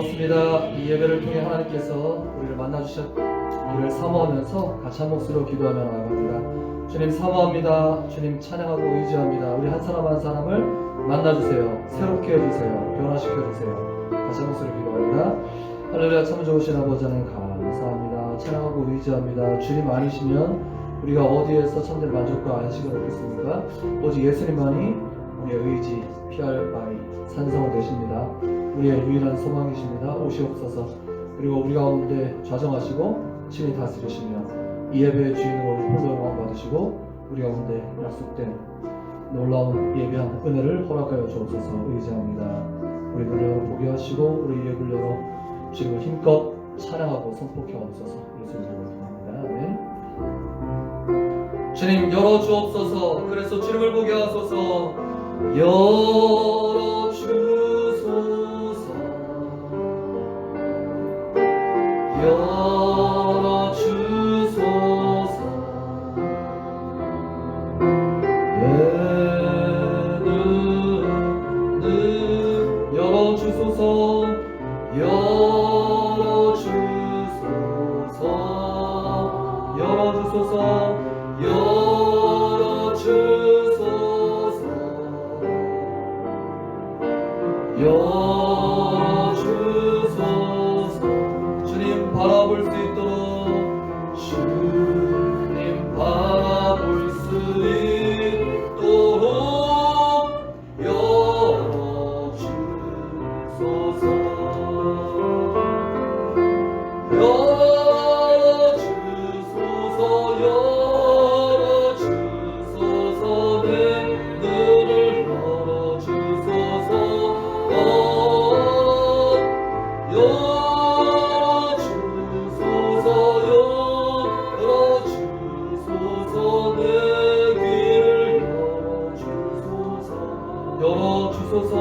고맙습니다. 이 예배를 통해 하나님께서 우리를 만나주셨, 우리를 사모하면서 같이 한 목소리로 기도하며 나아갑니다. 주님 사모합니다. 주님 찬양하고 의지합니다. 우리 한 사람 한 사람을 만나주세요. 새롭게 해주세요. 변화시켜주세요. 같이 한 목소리로 기도합니다. 할렐루야. 참 좋으신 아버지 하나님 감사합니다. 찬양하고 의지합니다. 주님 아니시면 우리가 어디에서 참된 만족과 안식을 얻겠습니까? 오직 예수님만이 우리의 의지, 피할 바위, 산성을 되십니다. 우리의 유일한 소망이십니다. 오시옵소서. 그리고 우리 가운데 좌정하시고 친히 다스리시며 이 예배의 주인으로 홀로 영광 받으시고 우리 가운데 약속된 놀라운 예배한 은혜를 허락하여 주옵소서. 의지합니다. 우리 눈을 열어 보게 하시고 우리 입을 열어 주님을 힘껏 찬양하고 선포해 주옵소서. 예수님 이름으로 기도합니다. 아멘. 주님 열어 주옵소서. 그래서 주님을 보게 하소서. 열어 주소서. 열어 주소서. 내 눈을 열어 주소서. 열어 주소서. 열어 주소서. 열어 주소서. 열어주소서. 주님 바라볼 수 있도록 주님 바라볼 수 있도록 열어주소서. 열어주소서. 열어주소서. 내 눈을 열어주소서. 열어주소서. 열어주소서. 내 귀를 열어주소서. 열어주소서.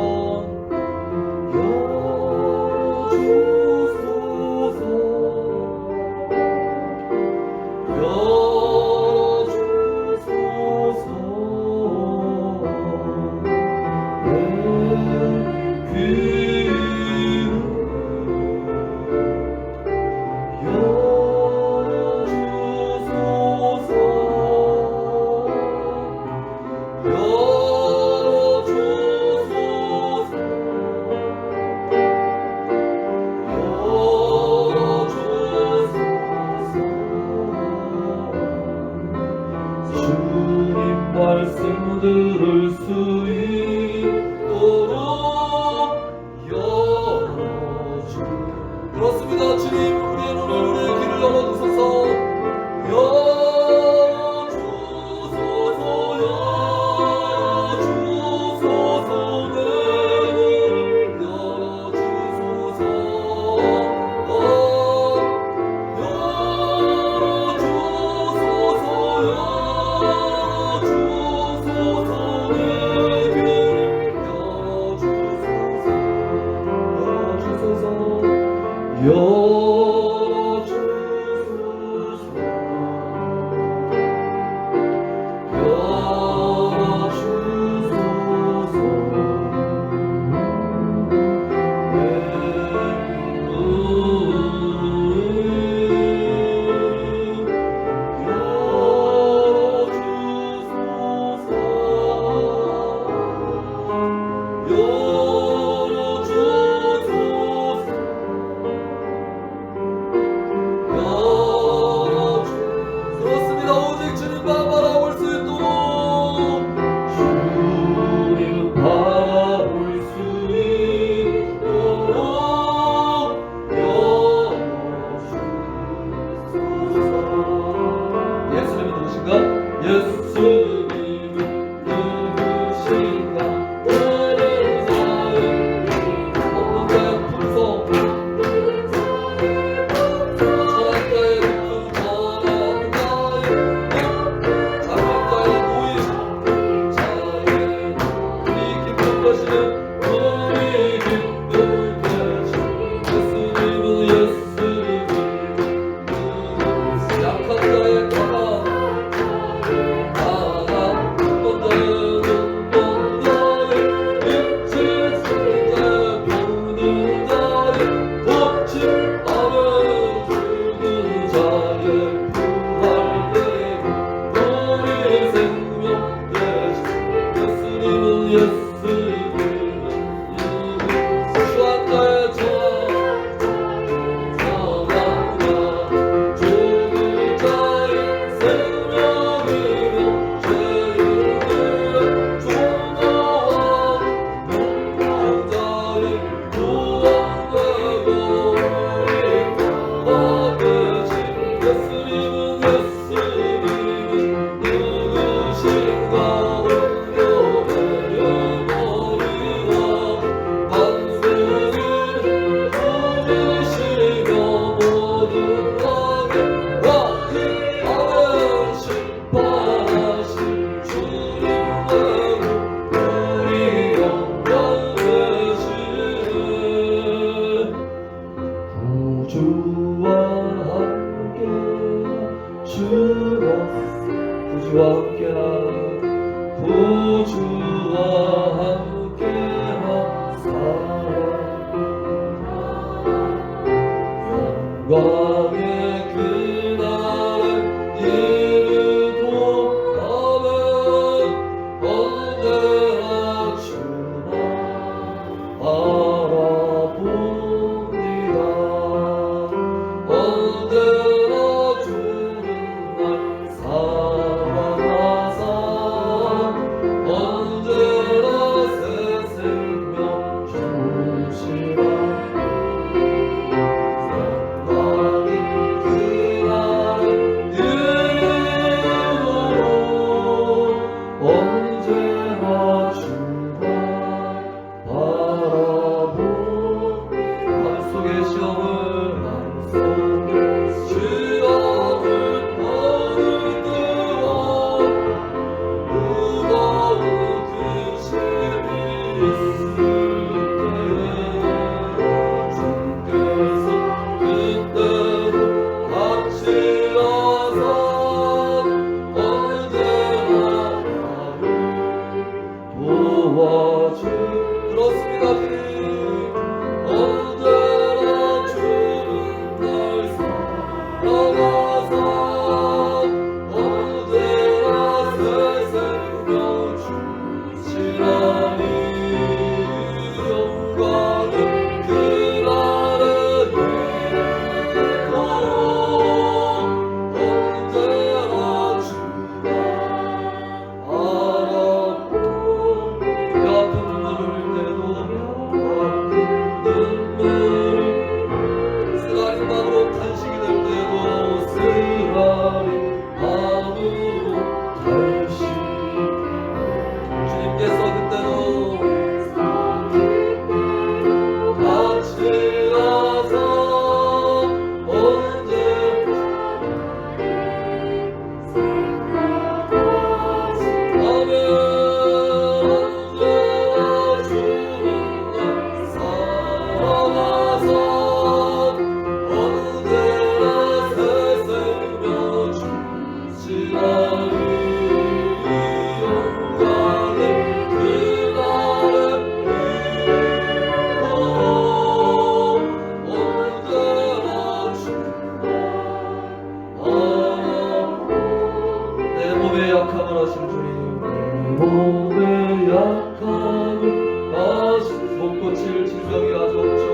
말씀 들을 수 있도록 열어주. 그렇습니다. 주님 우리의 눈을 우리의 귀를 열어주소서. 열어주소서. 열어주소서. 내 눈을 열어주소서. 영광의 그날을 이루도록 언제나 주나 바라봅니다. 언제나 주는 날 사랑하사 언제나 새 생명 주시라. 영광의 그날을 이루도록 언제나 주가 바라보니 마음속의 시험을 무거운 그 짐이 있을 때에 주께서 그때도 같이 하사 언제나 나를 도와주 그렇습니다. 주님 언제나 주는 날 사랑하사 언제나 새 생명 주시라니. 영광의 그날을 이루도록 언제나 주가 바라보니 아픈 눈물을 흘릴 때도 쓰라린 마음으로 탄식이 될 때도 쓰라린 마음으로 탄식 주님께서 그때도 같이 하사 언제 아멘 언제나 주는 날 사랑하사 언제나 새 생명 주시라니. 영광의 그날을 이루도록 언제나 주가 바라보니 내 몸의 약함을 하신 주님 내 몸의 약함을 아신 못 고칠 질병이 아주 없죠.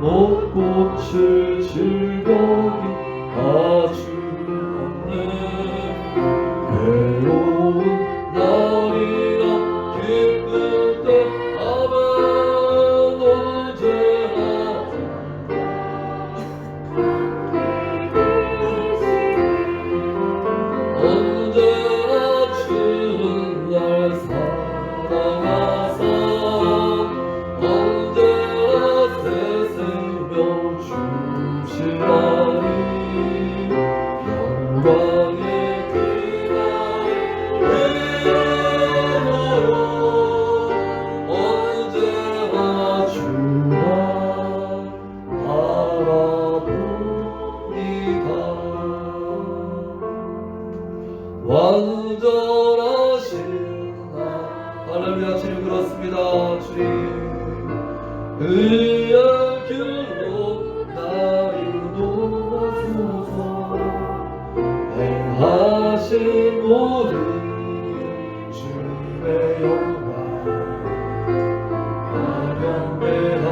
못 고칠 질병이 아주 없네. 괴로운 날이나 기쁜 때 아멘 언제나 언제나 주는 날 사랑하사 언제나 새 생명 주시라니. 영광의 그날을 이루도록 언제나 주가 바라봅니다. 완전하신 나 할렐루야. 주님 그렇습니다. 주님 의의 길로 나 인도하소서. 행하신 모든 일 주님의 영광 하명배한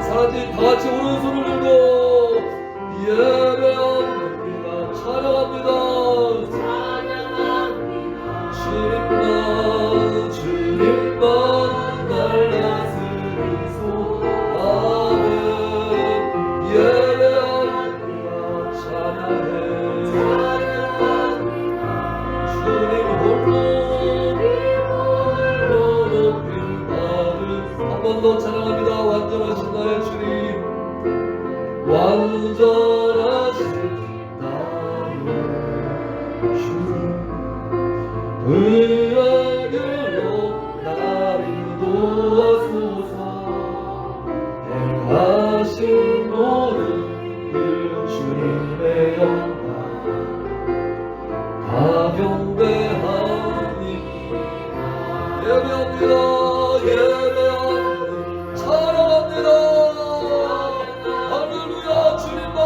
사람들이 다같이 오른손을 들고 예배합니다. 찬양합니다. 주님만 날 다스리소. 아멘 예배합니다. 찬양해 주님 홀로 높임 받을 한 번 더 찬양합니다. 완전하신 나의 주님 완전하신 나의 주님 의의 길로 날 인도하소서. 행하신 모든 일 주님의 영광 가경배하니 예배합니다. 예배합니다. 찬양합니다. 할렐루야. 주님만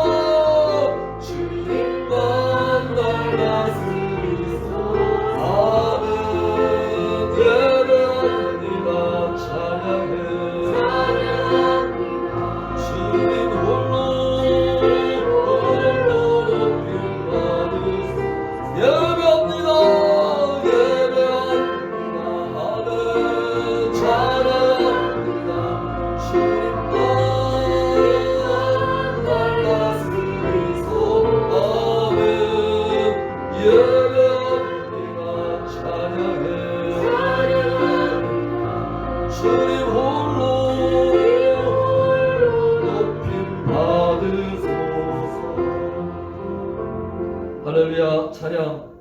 할렐루야. 찬양,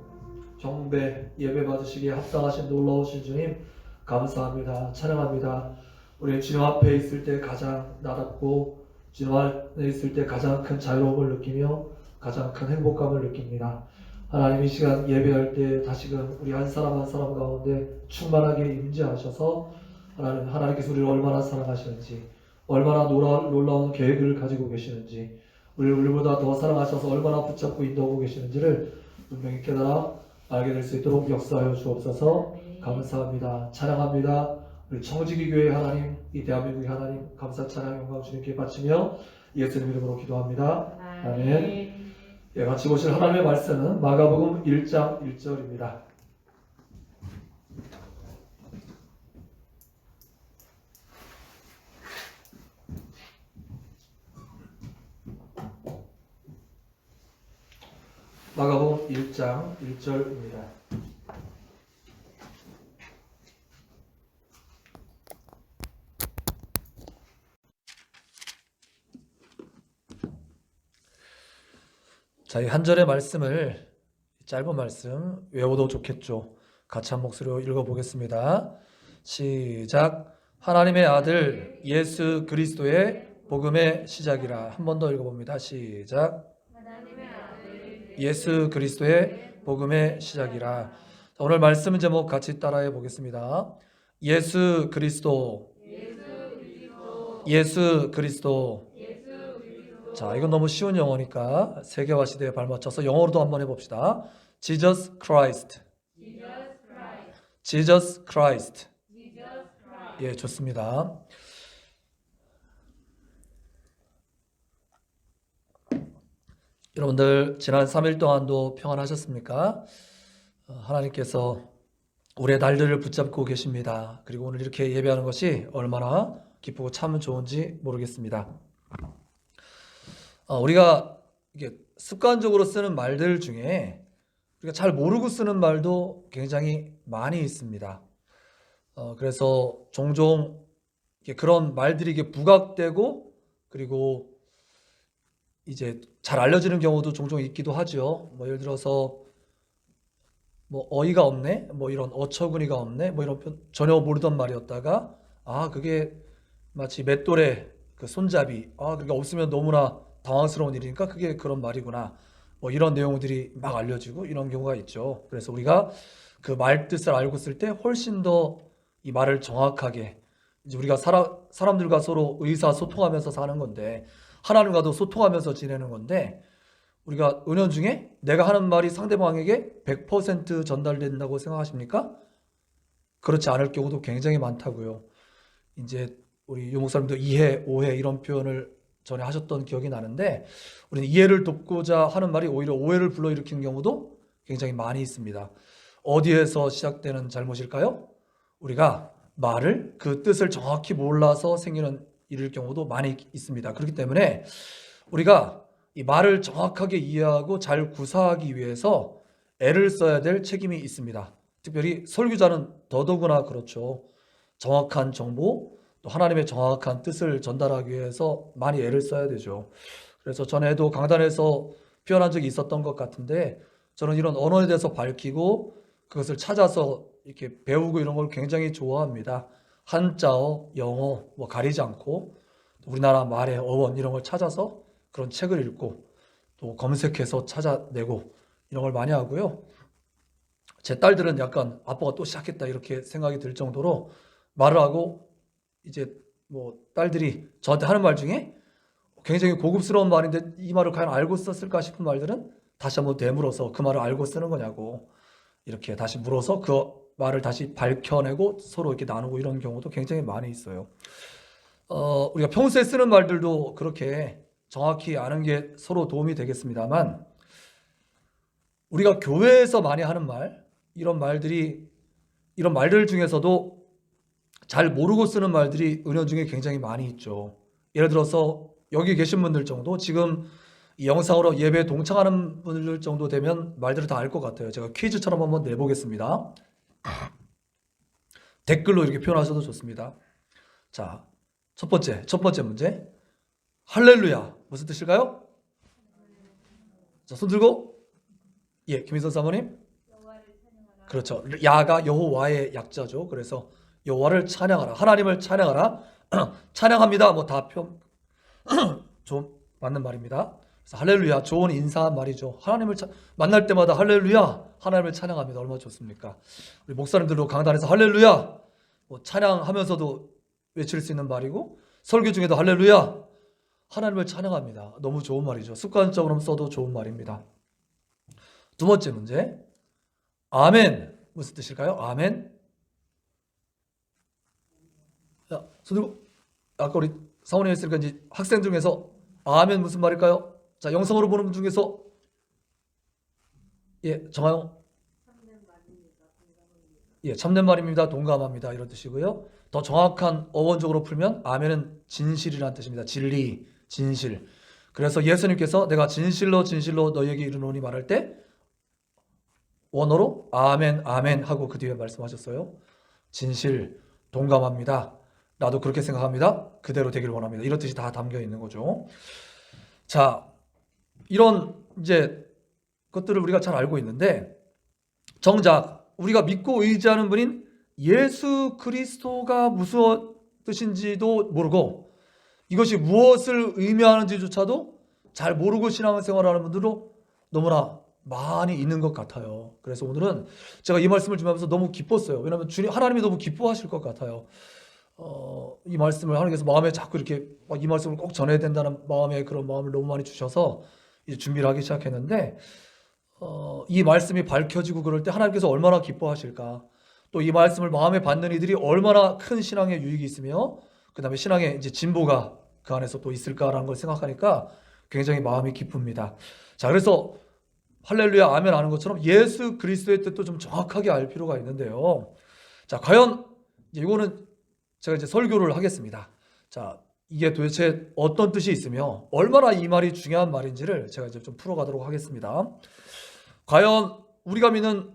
경배, 예배 받으시기에 합당하신 놀라우신 주님 감사합니다. 찬양합니다. 우리 주님 앞에 있을 때 가장 나답고 주님 안에 있을 때 가장 큰 자유로움을 느끼며 가장 큰 행복감을 느낍니다. 하나님, 이 시간 예배할 때 다시금 우리 한 사람 한 사람 가운데 충만하게 임재하셔서 하나님께서 우리를 얼마나 사랑하시는지, 얼마나 놀라운 계획을 가지고 계시는지, 우리보다 더 사랑하셔서 얼마나 붙잡고 인도하고 계시는지를 분명히 깨달아 알게 될 수 있도록 역사하여 주옵소서. 감사합니다. 찬양합니다. 우리 청지기 교회 하나님, 이 대한민국의 하나님, 감사 찬양 영광 주님께 바치며 예수님 이름으로 기도합니다. 아멘. 예, 같이 보실 하나님의 말씀은 마가복음 1장 1절입니다. 마가복음 1장 1절입니다. 자, 이 한 절의 말씀을, 짧은 말씀 외워도 좋겠죠. 같이 한 목소리로 읽어보겠습니다. 시작. 하나님의 아들 예수 그리스도의 복음의 시작이라. 한 번 더 읽어봅니다. 시작. 예수 그리스도의 복음의 시작이라. 자, 오늘 말씀 제목 같이 따라해 보겠습니다. 예수 그리스도. 예수 그리스도. 자, 이건 너무 쉬운 영어니까 세계화 시대에 발맞춰서 영어로도 한번 해봅시다. Jesus Christ. Jesus Christ. 예, 좋습니다. 여러분들 지난 3일 동안도 평안하셨습니까? 하나님께서 우리의 날들을 붙잡고 계십니다. 그리고 오늘 이렇게 예배하는 것이 얼마나 기쁘고 참 좋은지 모르겠습니다. 우리가 이게 습관적으로 쓰는 말들 중에 우리가 잘 모르고 쓰는 말도 굉장히 많이 있습니다. 그래서 종종 그런 말들이 이게 부각되고 그리고 이제 잘 알려지는 경우도 종종 있기도 하죠. 뭐 예를 들어서 뭐 어이가 없네, 뭐 이런 어처구니가 없네, 뭐 이런 전혀 모르던 말이었다가 그게 마치 맷돌의 그 손잡이, 그게 없으면 너무나 당황스러운 일이니까 그게 그런 말이구나, 뭐 이런 내용들이 막 알려지고 이런 경우가 있죠. 그래서 우리가 그 말 뜻을 알고 쓸 때 훨씬 더 이 말을 정확하게, 이제 우리가 사람들과 서로 의사소통하면서 사는 건데, 하나님과도 소통하면서 지내는 건데, 우리가 은연중에 내가 하는 말이 상대방에게 100% 전달된다고 생각하십니까? 그렇지 않을 경우도 굉장히 많다고요. 이제 우리 유목사님도 이해, 오해 이런 표현을 전에 하셨던 기억이 나는데, 우리는 이해를 돕고자 하는 말이 오히려 오해를 불러일으키는 경우도 굉장히 많이 있습니다. 어디에서 시작되는 잘못일까요? 우리가 말을 그 뜻을 정확히 몰라서 생기는 일일 경우도 많이 있습니다. 그렇기 때문에 우리가 이 말을 정확하게 이해하고 잘 구사하기 위해서 애를 써야 될 책임이 있습니다. 특별히 설교자는 더더구나 그렇죠. 정확한 정보, 또 하나님의 정확한 뜻을 전달하기 위해서 많이 애를 써야 되죠. 그래서 전에도 강단에서 표현한 적이 있었던 것 같은데, 저는 이런 언어에 대해서 밝히고 그것을 찾아서 이렇게 배우고 이런 걸 굉장히 좋아합니다. 한자어, 영어 뭐 가리지 않고 우리나라 말의 어원 이런 걸 찾아서 그런 책을 읽고 또 검색해서 찾아내고 이런 걸 많이 하고요. 제 딸들은 약간 아빠가 또 시작했다 이렇게 생각이 들 정도로 말을 하고, 이제 뭐 딸들이 저한테 하는 말 중에 굉장히 고급스러운 말인데 이 말을 과연 알고 썼을까 싶은 말들은 다시 한번 되물어서 그 말을 알고 쓰는 거냐고 이렇게 다시 물어서 그 말을 다시 밝혀내고 서로 이렇게 나누고 이런 경우도 굉장히 많이 있어요. 우리가 평소에 쓰는 말들도 그렇게 정확히 아는 게 서로 도움이 되겠습니다만, 우리가 교회에서 많이 하는 말, 이런 말들 중에서도 잘 모르고 쓰는 말들이 은연중에 굉장히 많이 있죠. 예를 들어서 여기 계신 분들 정도, 지금 이 영상으로 예배에 동참하는 분들 정도 되면 말들을 다 알 것 같아요. 제가 퀴즈처럼 한번 내보겠습니다. 댓글로 이렇게 표현하셔도 좋습니다. 자, 첫 번째 문제. 할렐루야, 무슨 뜻일까요? 자, 손 들고. 예, 김인선 사모님. 그렇죠. 야가 여호와의 약자죠. 그래서 여호와를 찬양하라, 하나님을 찬양하라. 찬양합니다. 뭐 다 좀 맞는 말입니다. 그래서 할렐루야, 좋은 인사 말이죠. 하나님을 만날 때마다 할렐루야, 하나님을 찬양합니다. 얼마나 좋습니까? 우리 목사님들도 강단에서 할렐루야, 뭐 찬양하면서도 외칠 수 있는 말이고, 설교 중에도 할렐루야, 하나님을 찬양합니다. 너무 좋은 말이죠. 습관적으로 써도 좋은 말입니다. 두 번째 문제. 아멘, 무슨 뜻일까요? 아멘. 자, 손 들고. 아까 우리 사원님 했으니까 이제 학생 중에서 아멘 무슨 말일까요? 자, 영상으로 보는 분 중에서 예, 정하영. 예, 참된 말입니다. 동감합니다. 이런 뜻이고요. 더 정확한 어원적으로 풀면 아멘은 진실이라는 뜻입니다. 진리, 진실. 그래서 예수님께서 내가 진실로 너희에게 이르노니 말할 때 원어로 아멘, 아멘 하고 그 뒤에 말씀하셨어요. 진실, 동감합니다. 나도 그렇게 생각합니다. 그대로 되길 원합니다. 이런 뜻이 다 담겨 있는 거죠. 자, 이런 이제 것들을 우리가 잘 알고 있는데, 정작 우리가 믿고 의지하는 분인 예수 그리스도가 무슨 뜻인지도 모르고 이것이 무엇을 의미하는지조차도 잘 모르고 신앙생활하는 분들도 너무나 많이 있는 것 같아요. 그래서 오늘은 제가 이 말씀을 준비하면서 너무 기뻤어요. 왜냐하면 주님 하나님이 너무 기뻐하실 것 같아요. 이 말씀을 하나님께서 마음에 자꾸 이렇게 이 말씀을 꼭 전해야 된다는 마음에 그런 마음을 너무 많이 주셔서 이제 준비를 하기 시작했는데, 이 말씀이 밝혀지고 그럴 때 하나님께서 얼마나 기뻐하실까, 또 이 말씀을 마음에 받는 이들이 얼마나 큰 신앙의 유익이 있으며 그 다음에 신앙의 이제 진보가 그 안에서 또 있을까라는 걸 생각하니까 굉장히 마음이 기쁩니다. 자, 그래서 할렐루야 아멘 하는 것처럼 예수 그리스도의 뜻도 좀 정확하게 알 필요가 있는데요. 자, 과연 이거는 제가 이제 설교를 하겠습니다. 자, 이게 도대체 어떤 뜻이 있으며 얼마나 이 말이 중요한 말인지를 제가 이제 좀 풀어가도록 하겠습니다. 과연 우리가 믿는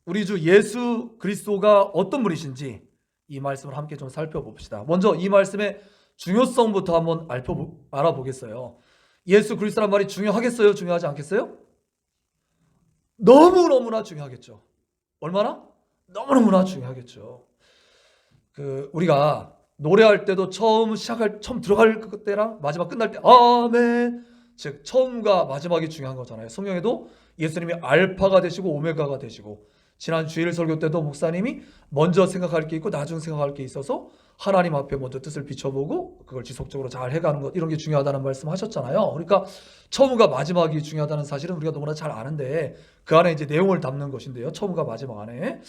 우리 주 예수 그리스도가 어떤 분이신지 이 말씀을 함께 좀 살펴봅시다. 먼저 이 말씀의 중요성부터 한번 알아보겠어요. 예수 그리스도란 말이 중요하겠어요? 중요하지 않겠어요? 너무너무나 중요하겠죠. 얼마나? 너무너무나 중요하겠죠. 우리가 노래할 때도 처음 들어갈 때랑 마지막 끝날 때 아멘, 즉 처음과 마지막이 중요한 거잖아요. 성경에도 예수님이 알파가 되시고 오메가가 되시고, 지난 주일 설교 때도 목사님이 먼저 생각할 게 있고 나중 생각할 게 있어서 하나님 앞에 먼저 뜻을 비춰보고 그걸 지속적으로 잘 해가는 것, 이런 게 중요하다는 말씀 하셨잖아요. 그러니까 처음과 마지막이 중요하다는 사실은 우리가 너무나 잘 아는데, 그 안에 이제 내용을 담는 것인데요. 처음과 마지막 안에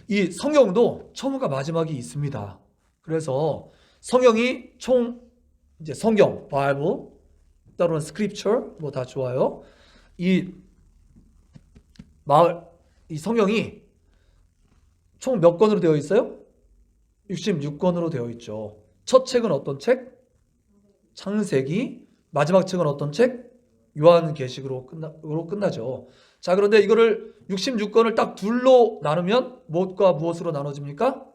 이 성경도 처음과 마지막이 있습니다. 그래서 성경이 이제 성경, 바이블, 따로는 스크립처, 뭐 다 좋아요. 이 성경이 총 몇 권으로 되어 있어요? 66권으로 되어 있죠. 첫 책은 어떤 책? 창세기. 마지막 책은 어떤 책? 요한계시록으로 끝나죠. 자, 그런데 이거를 66권을 딱 둘로 나누면 무엇과 무엇으로 나눠집니까?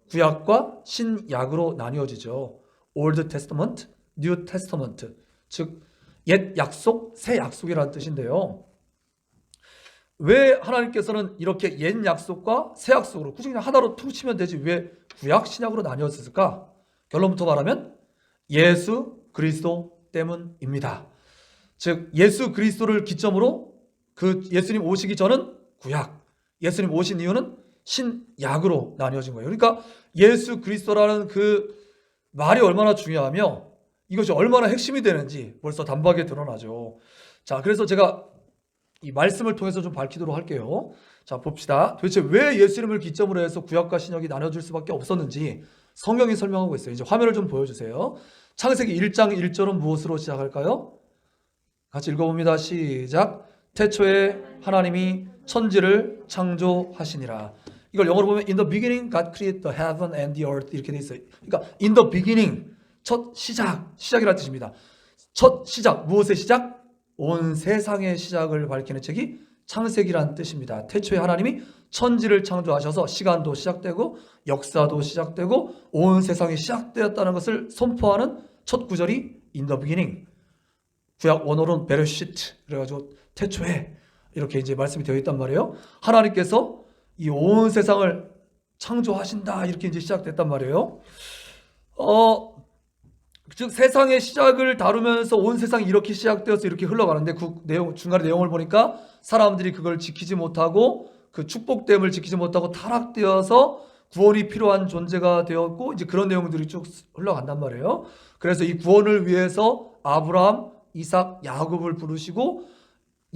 구약과 신약으로 나뉘어지죠. Old Testament, New Testament. 즉 옛 약속, 새 약속이라는 뜻인데요. 왜 하나님께서는 이렇게 옛 약속과 새 약속으로 굳이 그냥 하나로 툭 치면 되지 왜 구약, 신약으로 나뉘었을까? 결론부터 말하면 예수 그리스도 때문입니다. 즉 예수 그리스도를 기점으로 예수님 오시기 전은 구약, 예수님 오신 이유는 신약으로 나뉘어진 거예요. 그러니까 예수 그리스도라는 그 말이 얼마나 중요하며 이것이 얼마나 핵심이 되는지 벌써 단박에 드러나죠. 자, 그래서 제가 이 말씀을 통해서 좀 밝히도록 할게요. 자, 봅시다. 도대체 왜 예수님을 기점으로 해서 구약과 신약이 나눠질 수밖에 없었는지 성경이 설명하고 있어요. 이제 화면을 좀 보여주세요. 창세기 1장 1절은 무엇으로 시작할까요? 같이 읽어봅니다. 시작. 태초에 하나님이 천지를 창조하시니라. 이걸 영어로 보면 In the beginning God created the heaven and the earth 이렇게 돼 있어요. 그러니까 in the beginning 첫 시작, 시작이라는 뜻입니다. 첫 시작, 무엇의 시작? 온 세상의 시작을 밝히는 책이 창세기라는 뜻입니다. 태초에 하나님이 천지를 창조하셔서 시간도 시작되고 역사도 시작되고 온 세상이 시작되었다는 것을 선포하는 첫 구절이 in the beginning. 구약 원어로는 베르시트 그래가지고 태초에 이렇게 이제 말씀이 되어 있단 말이에요. 하나님께서 이 온 세상을 창조하신다 이렇게 이제 시작됐단 말이에요. 즉 세상의 시작을 다루면서 온 세상이 이렇게 시작되어서 이렇게 흘러가는데 그 내용 중간에 내용을 보니까 사람들이 그걸 지키지 못하고 그 축복됨을 지키지 못하고 타락되어서 구원이 필요한 존재가 되었고 이제 그런 내용들이 쭉 흘러간단 말이에요. 그래서 이 구원을 위해서 아브라함, 이삭, 야곱을 부르시고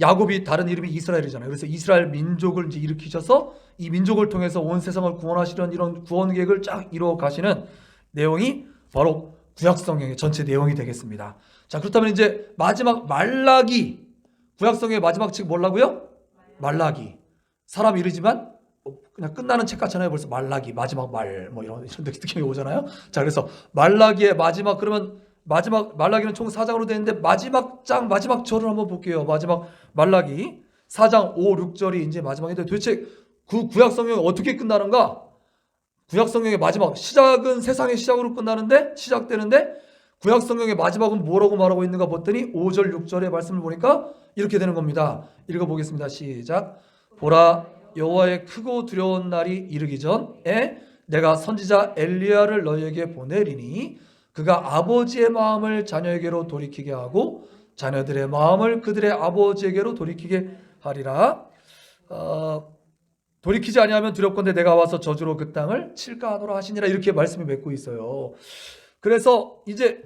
야곱이 다른 이름이 이스라엘이잖아요. 그래서 이스라엘 민족을 이제 일으키셔서 이 민족을 통해서 온 세상을 구원하시는 이런 구원 계획을 쫙 이루어 가시는 내용이 바로 구약 성경의 전체 내용이 되겠습니다. 자, 그렇다면 이제 마지막 말라기 구약 성경의 마지막 책 뭐라고요? 말라기. 사람 이르지만 그냥 끝나는 책 같잖아요. 벌써 말라기 마지막 말 뭐 이런 느낌이 오잖아요. 자, 그래서 말라기의 마지막 그러면 마지막 말라기는 총 4장으로 되어 있는데 마지막 장 마지막 절을 한번 볼게요. 마지막 말라기 4장 5, 6절이 이제 마지막인데 도대체 그 구약 성경이 어떻게 끝나는가? 구약 성경의 마지막 시작은 세상의 시작으로 끝나는데 시작되는데 구약 성경의 마지막은 뭐라고 말하고 있는가 봤더니 5절 6절의 말씀을 보니까 이렇게 되는 겁니다. 읽어보겠습니다. 시작. 보라 여호와의 크고 두려운 날이 이르기 전에 내가 선지자 엘리야를 너희에게 보내리니 그가 아버지의 마음을 자녀에게로 돌이키게 하고 자녀들의 마음을 그들의 아버지에게로 돌이키게 하리라. 돌이키지 아니하면 두렵건대 내가 와서 저주로 그 땅을 칠까 하노라 하시니라 이렇게 말씀이 맺고 있어요. 그래서 이제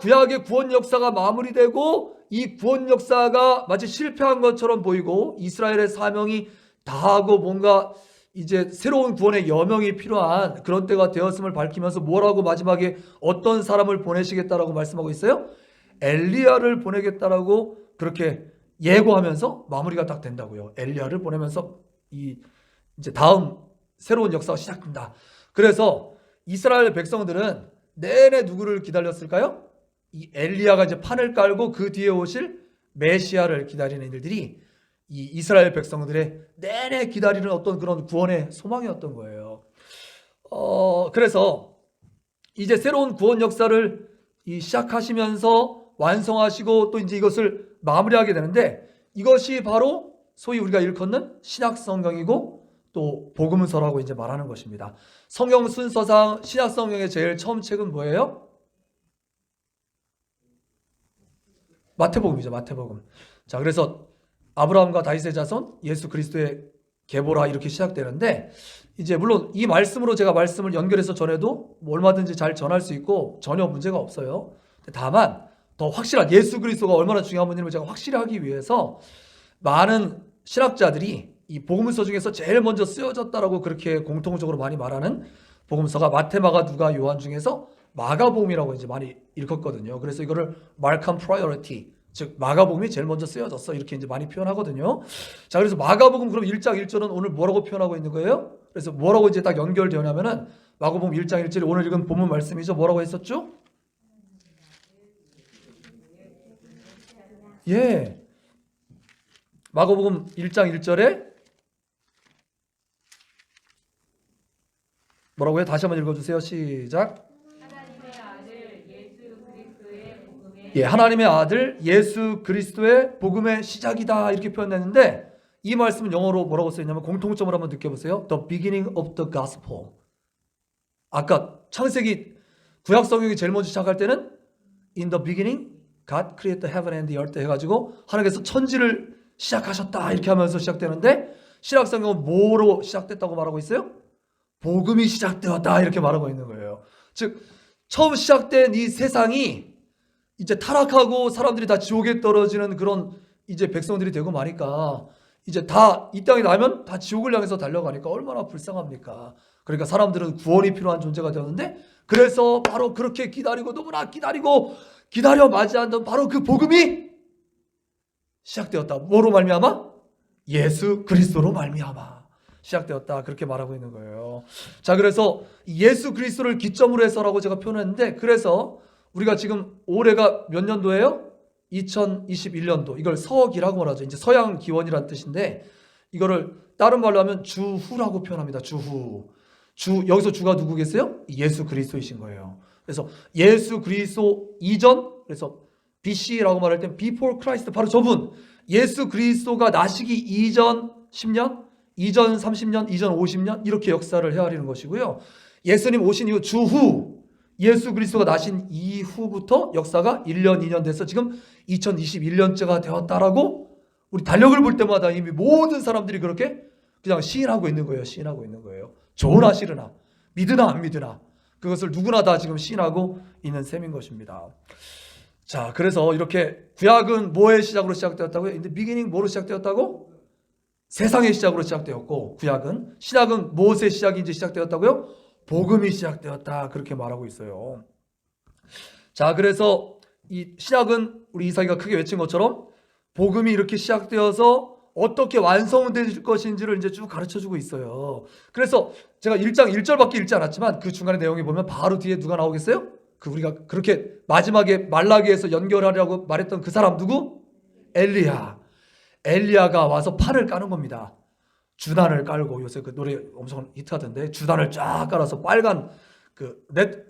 구약의 구원 역사가 마무리되고 이 구원 역사가 마치 실패한 것처럼 보이고 이스라엘의 사명이 다하고 뭔가 이제 새로운 구원의 여명이 필요한 그런 때가 되었음을 밝히면서 뭐라고 마지막에 어떤 사람을 보내시겠다라고 말씀하고 있어요? 엘리야를 보내겠다라고 그렇게 예고하면서 마무리가 딱 된다고요. 엘리야를 보내면서 이제 다음 새로운 역사가 시작된다. 그래서 이스라엘 백성들은 내내 누구를 기다렸을까요? 이 엘리야가 이제 판을 깔고 그 뒤에 오실 메시아를 기다리는 일들이 이 이스라엘 백성들의 내내 기다리는 어떤 그런 구원의 소망이었던 거예요. 그래서 이제 새로운 구원 역사를 시작하시면서 완성하시고 또 이제 이것을 마무리하게 되는데 이것이 바로 소위 우리가 일컫는 신약 성경이고 또 복음서라고 이제 말하는 것입니다. 성경 순서상 신약 성경의 제일 처음 책은 뭐예요? 마태복음이죠. 마태복음. 자, 그래서 아브라함과 다윗의 자손 예수 그리스도의 계보라 이렇게 시작되는데 이제 물론 이 말씀으로 제가 말씀을 연결해서 전해도 얼마든지 잘 전할 수 있고 전혀 문제가 없어요. 다만 더 확실한 예수 그리스도가 얼마나 중요한 분임을 제가 확실히 하기 위해서 많은 신학자들이 이 복음서 중에서 제일 먼저 쓰여졌다라고 그렇게 공통적으로 많이 말하는 복음서가 마태, 마가, 누가, 요한 중에서 마가복음이라고 이제 많이 일컫거든요. 그래서 이거를 마르칸 프라이어리티, 즉 마가복음이 제일 먼저 쓰여졌어 이렇게 이제 많이 표현하거든요. 자, 그래서 마가복음 그럼 1장 1절은 오늘 뭐라고 표현하고 있는 거예요? 그래서 뭐라고 이제 딱 연결되냐면은 마가복음 1장 1절이 오늘 읽은 본문 말씀이죠. 뭐라고 했었죠? 예. 마가복음 1장 1절에 뭐라고 해요? 다시 한번 읽어주세요. 시작. 하나님의 아들 예수 그리스도의 복음의 시작이다 이렇게 표현했는데 이 말씀은 영어로 뭐라고 써있냐면 공통점을 한번 느껴보세요. The beginning of the gospel. 아까 창세기 구약 성경이 제일 먼저 시작할 때는 In the beginning God created the heaven and the earth 해가지고 하나님께서 천지를 시작하셨다 이렇게 하면서 시작되는데 신약 성경은 뭐로 시작됐다고 말하고 있어요? 복음이 시작되었다 이렇게 말하고 있는 거예요. 즉 처음 시작된 이 세상이 이제 타락하고 사람들이 다 지옥에 떨어지는 그런 이제 백성들이 되고 마니까 이제 다 이 땅에 나면 다 지옥을 향해서 달려가니까 얼마나 불쌍합니까? 그러니까 사람들은 구원이 필요한 존재가 되었는데, 그래서 바로 그렇게 기다리고 너무나 기다리고 기다려 맞이하던 바로 그 복음이 시작되었다. 뭐로 말미암아? 예수 그리스도로 말미암아 시작되었다. 그렇게 말하고 있는 거예요. 자, 그래서 예수 그리스도를 기점으로 해서라고 제가 표현했는데, 그래서 우리가 지금 올해가 몇 년도예요? 2021년도. 이걸 서기라고 말하죠. 이제 서양 기원이란 뜻인데, 이거를 다른 말로 하면 주후라고 표현합니다. 주후. 여기서 주가 누구겠어요? 예수 그리스도이신 거예요. 그래서 예수 그리스도 이전, 그래서 BC라고 말할 땐 Before Christ, 바로 저분, 예수 그리스도가 나시기 이전 10년, 이전 30년, 이전 50년 이렇게 역사를 헤아리는 것이고요. 예수님 오신 이후 주후, 예수 그리스도가 나신 이후부터 역사가 1년, 2년 돼서 지금 2021년째가 되었다라고 우리 달력을 볼 때마다 이미 모든 사람들이 그렇게 그냥 시인하고 있는 거예요. 시인하고 있는 거예요. 좋으나 싫으나, 믿으나 안 믿으나, 그것을 누구나 다 지금 시인하고 있는 셈인 것입니다. 자, 그래서 이렇게 구약은 뭐의 시작으로 시작되었다고요? 근데 비기닝 뭐로 시작되었다고? 세상의 시작으로 시작되었고, 구약은, 신약은 무엇의 시작이 이제 시작되었다고요? 복음이 시작되었다. 그렇게 말하고 있어요. 자, 그래서 이 신약은 우리 이사기가 크게 외친 것처럼 복음이 이렇게 시작되어서 어떻게 완성될 것인지를 이제 쭉 가르쳐주고 있어요. 그래서 제가 1장 1절밖에 읽지 않았지만 그 중간의 내용이 보면 바로 뒤에 누가 나오겠어요? 그 우리가 그렇게 마지막에 말라기에서 연결하려고 말했던 그 사람 누구? 엘리야. 엘리야가 와서 판을 까는 겁니다. 주단을 깔고, 요새 그 노래 엄청 히트하던데, 주단을 쫙 깔아서 빨간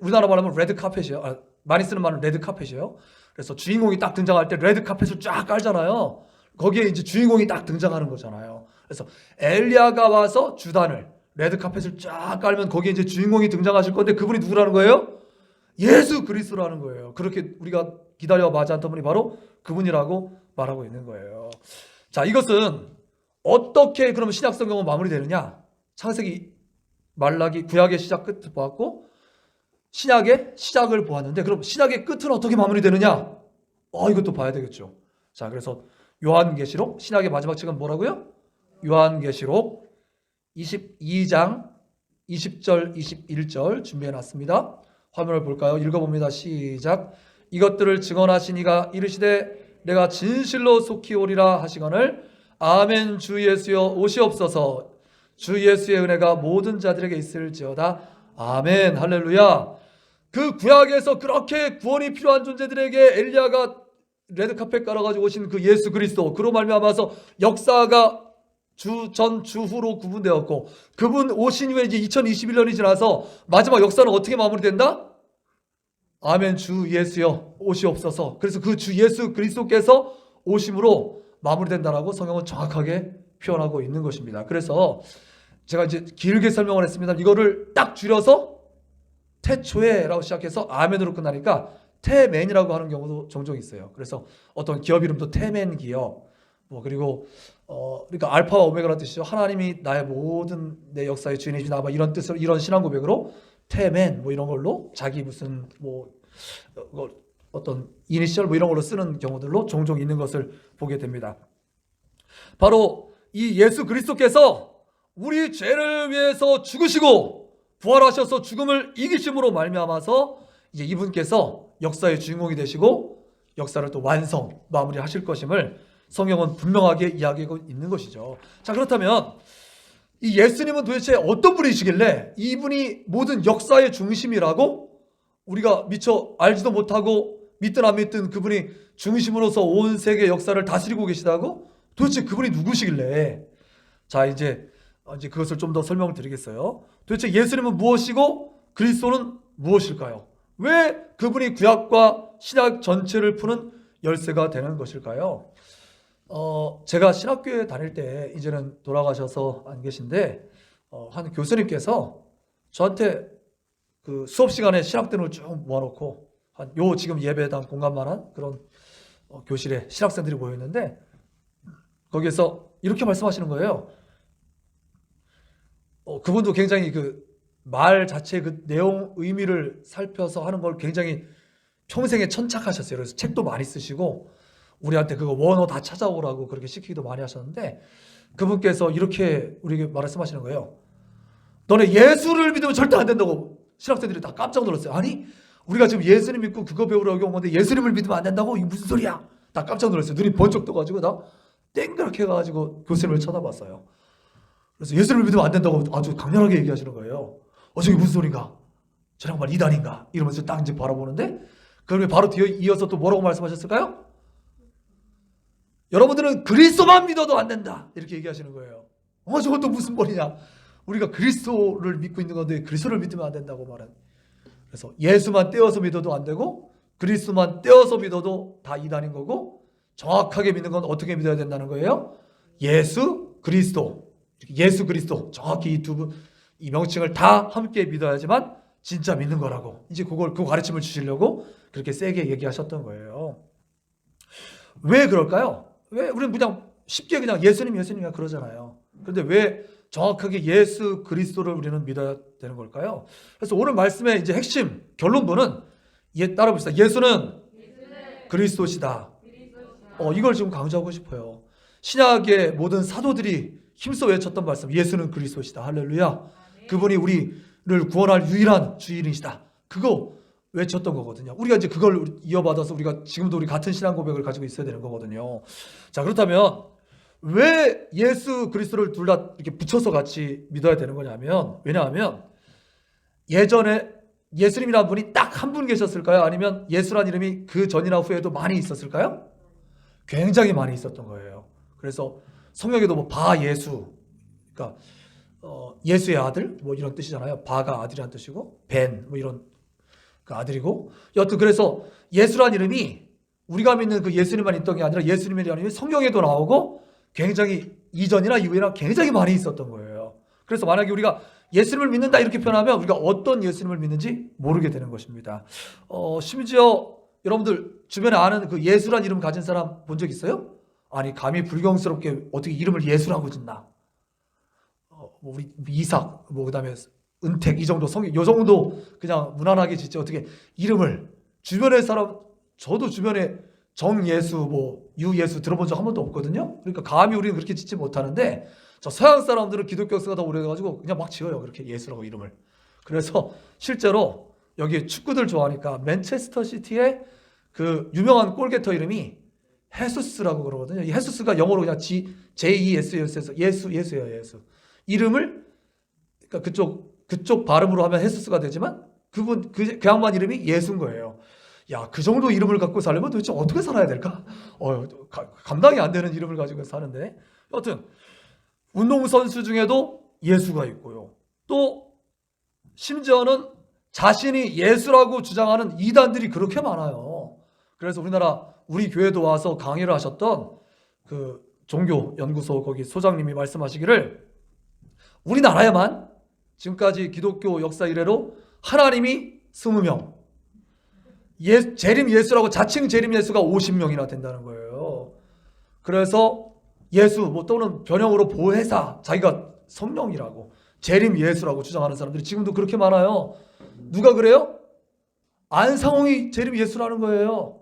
우리나라 말하면 레드 카펫이에요. 많이 쓰는 말은 레드 카펫이에요. 그래서 주인공이 딱 등장할 때 레드 카펫을 쫙 깔잖아요. 거기에 이제 주인공이 딱 등장하는 거잖아요. 그래서 엘리야가 와서 주단을, 레드 카펫을 쫙 깔면 거기에 이제 주인공이 등장하실 건데, 그분이 누구라는 거예요? 예수 그리스도라는 거예요. 그렇게 우리가 기다려 맞이했던 분이 바로 그분이라고 말하고 있는 거예요. 자, 이것은 어떻게 그러면 신약 성경은 마무리되느냐? 창세기, 말라기, 구약의 시작 끝을 보았고 신약의 시작을 보았는데, 그럼 신약의 끝은 어떻게 마무리되느냐? 이것도 봐야 되겠죠. 자, 그래서 요한계시록, 신약의 마지막 책은 뭐라고요? 요한계시록 22장 20절 21절 준비해 놨습니다. 화면을 볼까요? 읽어봅니다. 시작. 이것들을 증언하신 이가 이르시되 내가 진실로 속히 오리라 하시거늘 아멘. 주 예수여 오시옵소서. 주 예수의 은혜가 모든 자들에게 있을지어다. 아멘. 할렐루야. 그 구약에서 그렇게 구원이 필요한 존재들에게 엘리야가 레드카펫 깔아가지고 오신 그 예수 그리스도, 그로 말미암아서 역사가 주전 주후로 구분되었고, 그분 오신 후에 이제 2021년이 지나서 마지막 역사는 어떻게 마무리된다? 아멘. 주 예수여 오시옵소서. 그래서 그 주 예수 그리스도께서 오심으로 마무리된다라고 성경은 정확하게 표현하고 있는 것입니다. 그래서 제가 이제 길게 설명을 했습니다. 이거를 딱 줄여서 태초에라고 시작해서 아멘으로 끝나니까 태맨이라고 하는 경우도 종종 있어요. 그래서 어떤 기업 이름도 태맨 기업, 그리고 그러니까 알파와 오메가라는 뜻이죠. 하나님이 나의 모든 내 역사의 주인이시다, 이런 뜻으로, 이런 신앙 고백으로 태맨 이런 걸로 자기 무슨 어떤 이니셜 이런 걸로 쓰는 경우들로 종종 있는 것을 보게 됩니다. 바로 이 예수 그리스도께서 우리 죄를 위해서 죽으시고 부활하셔서 죽음을 이기심으로 말미암아서 이제 이분께서 역사의 주인공이 되시고 역사를 또 완성, 마무리하실 것임을 성경은 분명하게 이야기하고 있는 것이죠. 자, 그렇다면 이 예수님은 도대체 어떤 분이시길래 이분이 모든 역사의 중심이라고 우리가 미처 알지도 못하고 믿든 안 믿든 그분이 중심으로서 온 세계 역사를 다스리고 계시다고? 도대체 그분이 누구시길래? 자, 이제 그것을 좀 더 설명을 드리겠어요. 도대체 예수님은 무엇이고 그리스도는 무엇일까요? 왜 그분이 구약과 신약 전체를 푸는 열쇠가 되는 것일까요? 제가 신학교에 다닐 때, 이제는 돌아가셔서 안 계신데, 한 교수님께서 저한테 그 수업 시간에 신학 등을 쭉 모아놓고 지금 예배당 공간만한 그런 교실에 신학생들이 모여 있는데, 거기에서 이렇게 말씀하시는 거예요. 그분도 굉장히 그 말 자체의 그 내용 의미를 살펴서 하는 걸 굉장히 평생에 천착하셨어요. 그래서 책도 많이 쓰시고 우리한테 그거 원어 다 찾아오라고 그렇게 시키기도 많이 하셨는데, 그분께서 이렇게 우리에게 말씀하시는 거예요. 너네 예수를 믿으면 절대 안 된다고. 신학생들이 다 깜짝 놀랐어요. 아니, 우리가 지금 예수님 믿고 그거 배우러 여기 온 건데 예수님을 믿으면 안 된다고? 이게 무슨 소리야? 다 깜짝 놀랐어요. 눈이 번쩍 떠가지고 다 땡그랗게 해가지고 교수님을 쳐다봤어요. 그래서 예수님을 믿으면 안 된다고 아주 강렬하게 얘기하시는 거예요. 저게 무슨 소린가? 저 양반 이단인가? 이러면서 딱 이제 바라보는데, 그러면 바로 이어서 또 뭐라고 말씀하셨을까요? 여러분들은 그리스도만 믿어도 안 된다, 이렇게 얘기하시는 거예요. 저건 또 무슨 말이냐? 우리가 그리스도를 믿고 있는 건데 그리스도를 믿으면 안 된다고 말은. 그래서 예수만 떼어서 믿어도 안 되고 그리스도만 떼어서 믿어도 다 이단인 거고, 정확하게 믿는 건 어떻게 믿어야 된다는 거예요? 예수 그리스도, 예수 그리스도, 정확히 이 명칭을 다 함께 믿어야지만 진짜 믿는 거라고. 이제 그 가르침을 주시려고 그렇게 세게 얘기하셨던 거예요. 왜 그럴까요? 왜 우리는 그냥 쉽게 그냥 예수님이야 그러잖아요. 그런데 왜 정확하게 예수 그리스도를 우리는 믿어야 되는 걸까요? 그래서 오늘 말씀의 이제 핵심 결론부는 따라 봅시다. 예수는 그리스도시다. 이걸 지금 강조하고 싶어요. 신약의 모든 사도들이 힘써 외쳤던 말씀, 예수는 그리스도시다. 할렐루야. 그분이 우리를 구원할 유일한 주인이시다. 그거 외쳤던 거거든요. 우리가 이제 그걸 이어받아서 우리가 지금도 우리 같은 신앙 고백을 가지고 있어야 되는 거거든요. 자, 그렇다면 왜 예수 그리스도를 둘 다 이렇게 붙여서 같이 믿어야 되는 거냐면, 왜냐하면 예전에 예수님이라는 분이 딱 한 분 계셨을까요? 아니면 예수란 이름이 그 전이나 후에도 많이 있었을까요? 굉장히 많이 있었던 거예요. 그래서 성경에도 뭐 바예수, 그러니까 예수의 아들 뭐 이런 뜻이잖아요. 바가 아들이란 뜻이고 벤 뭐 이런 그 아들이고, 여튼 그래서 예수란 이름이 우리가 믿는 그 예수님만 있던 게 아니라 예수님이라는 이름이 성경에도 나오고 굉장히 이전이나 이후에나 굉장히 많이 있었던 거예요. 그래서 만약에 우리가 예수님을 믿는다 이렇게 표현하면 우리가 어떤 예수님을 믿는지 모르게 되는 것입니다. 심지어 여러분들 주변에 아는 그 예수란 이름 가진 사람 본 적 있어요? 아니, 감히 불경스럽게 어떻게 이름을 예수라고 짓나? 우리 이삭, 그다음에 은택, 이 정도 성경, 요 정도 그냥 무난하게 짓지 어떻게 이름을, 주변의 사람, 저도 주변에 정예수, 유예수 들어본 적 한 번도 없거든요. 그러니까 감히 우리는 그렇게 짓지 못하는데, 저 서양 사람들은 기독교 역사가 더 오래돼가지고 그냥 막 지어요, 그렇게 예수라고 이름을. 그래서 실제로 여기 축구들 좋아하니까 맨체스터 시티의 그 유명한 골게터 이름이 헤수스라고 그러거든요. 이 헤수스가 영어로 그냥 JESUS에서 예수예요, 예수. 이름을, 그러니까 그쪽 발음으로 하면 헤수스가 되지만 그 양반 이름이 예수인 거예요. 야, 그 정도 이름을 갖고 살려면 도대체 어떻게 살아야 될까? 감당이 안 되는 이름을 가지고 사는데, 여튼 운동선수 중에도 예수가 있고요. 또 심지어는 자신이 예수라고 주장하는 이단들이 그렇게 많아요. 그래서 우리 교회도 와서 강의를 하셨던 그 종교연구소 거기 소장님이 말씀하시기를, 우리나라에만 지금까지 기독교 역사 이래로 하나님이 20명, 재림 예수라고 자칭 재림 예수가 50명이나 된다는 거예요. 그래서 예수 또는 변형으로 보혜사, 자기가 성령이라고 재림 예수라고 주장하는 사람들이 지금도 그렇게 많아요. 누가 그래요? 안상홍이 재림 예수라는 거예요.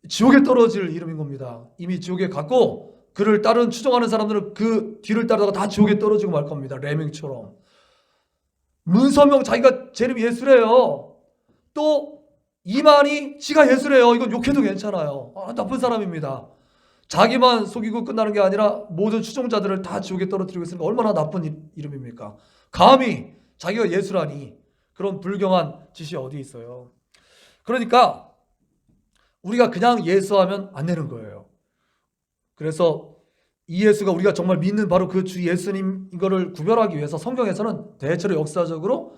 지옥에 떨어질 이름인 겁니다. 이미 지옥에 갔고 그를 추종하는 사람들은 그 뒤를 따르다가 다 지옥에 떨어지고 말 겁니다. 레밍처럼. 문선명 자기가 재림 예수래요. 또 이만희 지가 예수래요. 이건 욕해도 괜찮아요. 나쁜 사람입니다. 자기만 속이고 끝나는 게 아니라 모든 추종자들을 다 지옥에 떨어뜨리고 있으니까 얼마나 나쁜 이름입니까? 감히 자기가 예수라니. 그런 불경한 짓이 어디 있어요. 그러니까 우리가 그냥 예수하면 안 되는 거예요. 그래서 이 예수가 우리가 정말 믿는 바로 그 주 예수님, 이거를 구별하기 위해서 성경에서는 대체로 역사적으로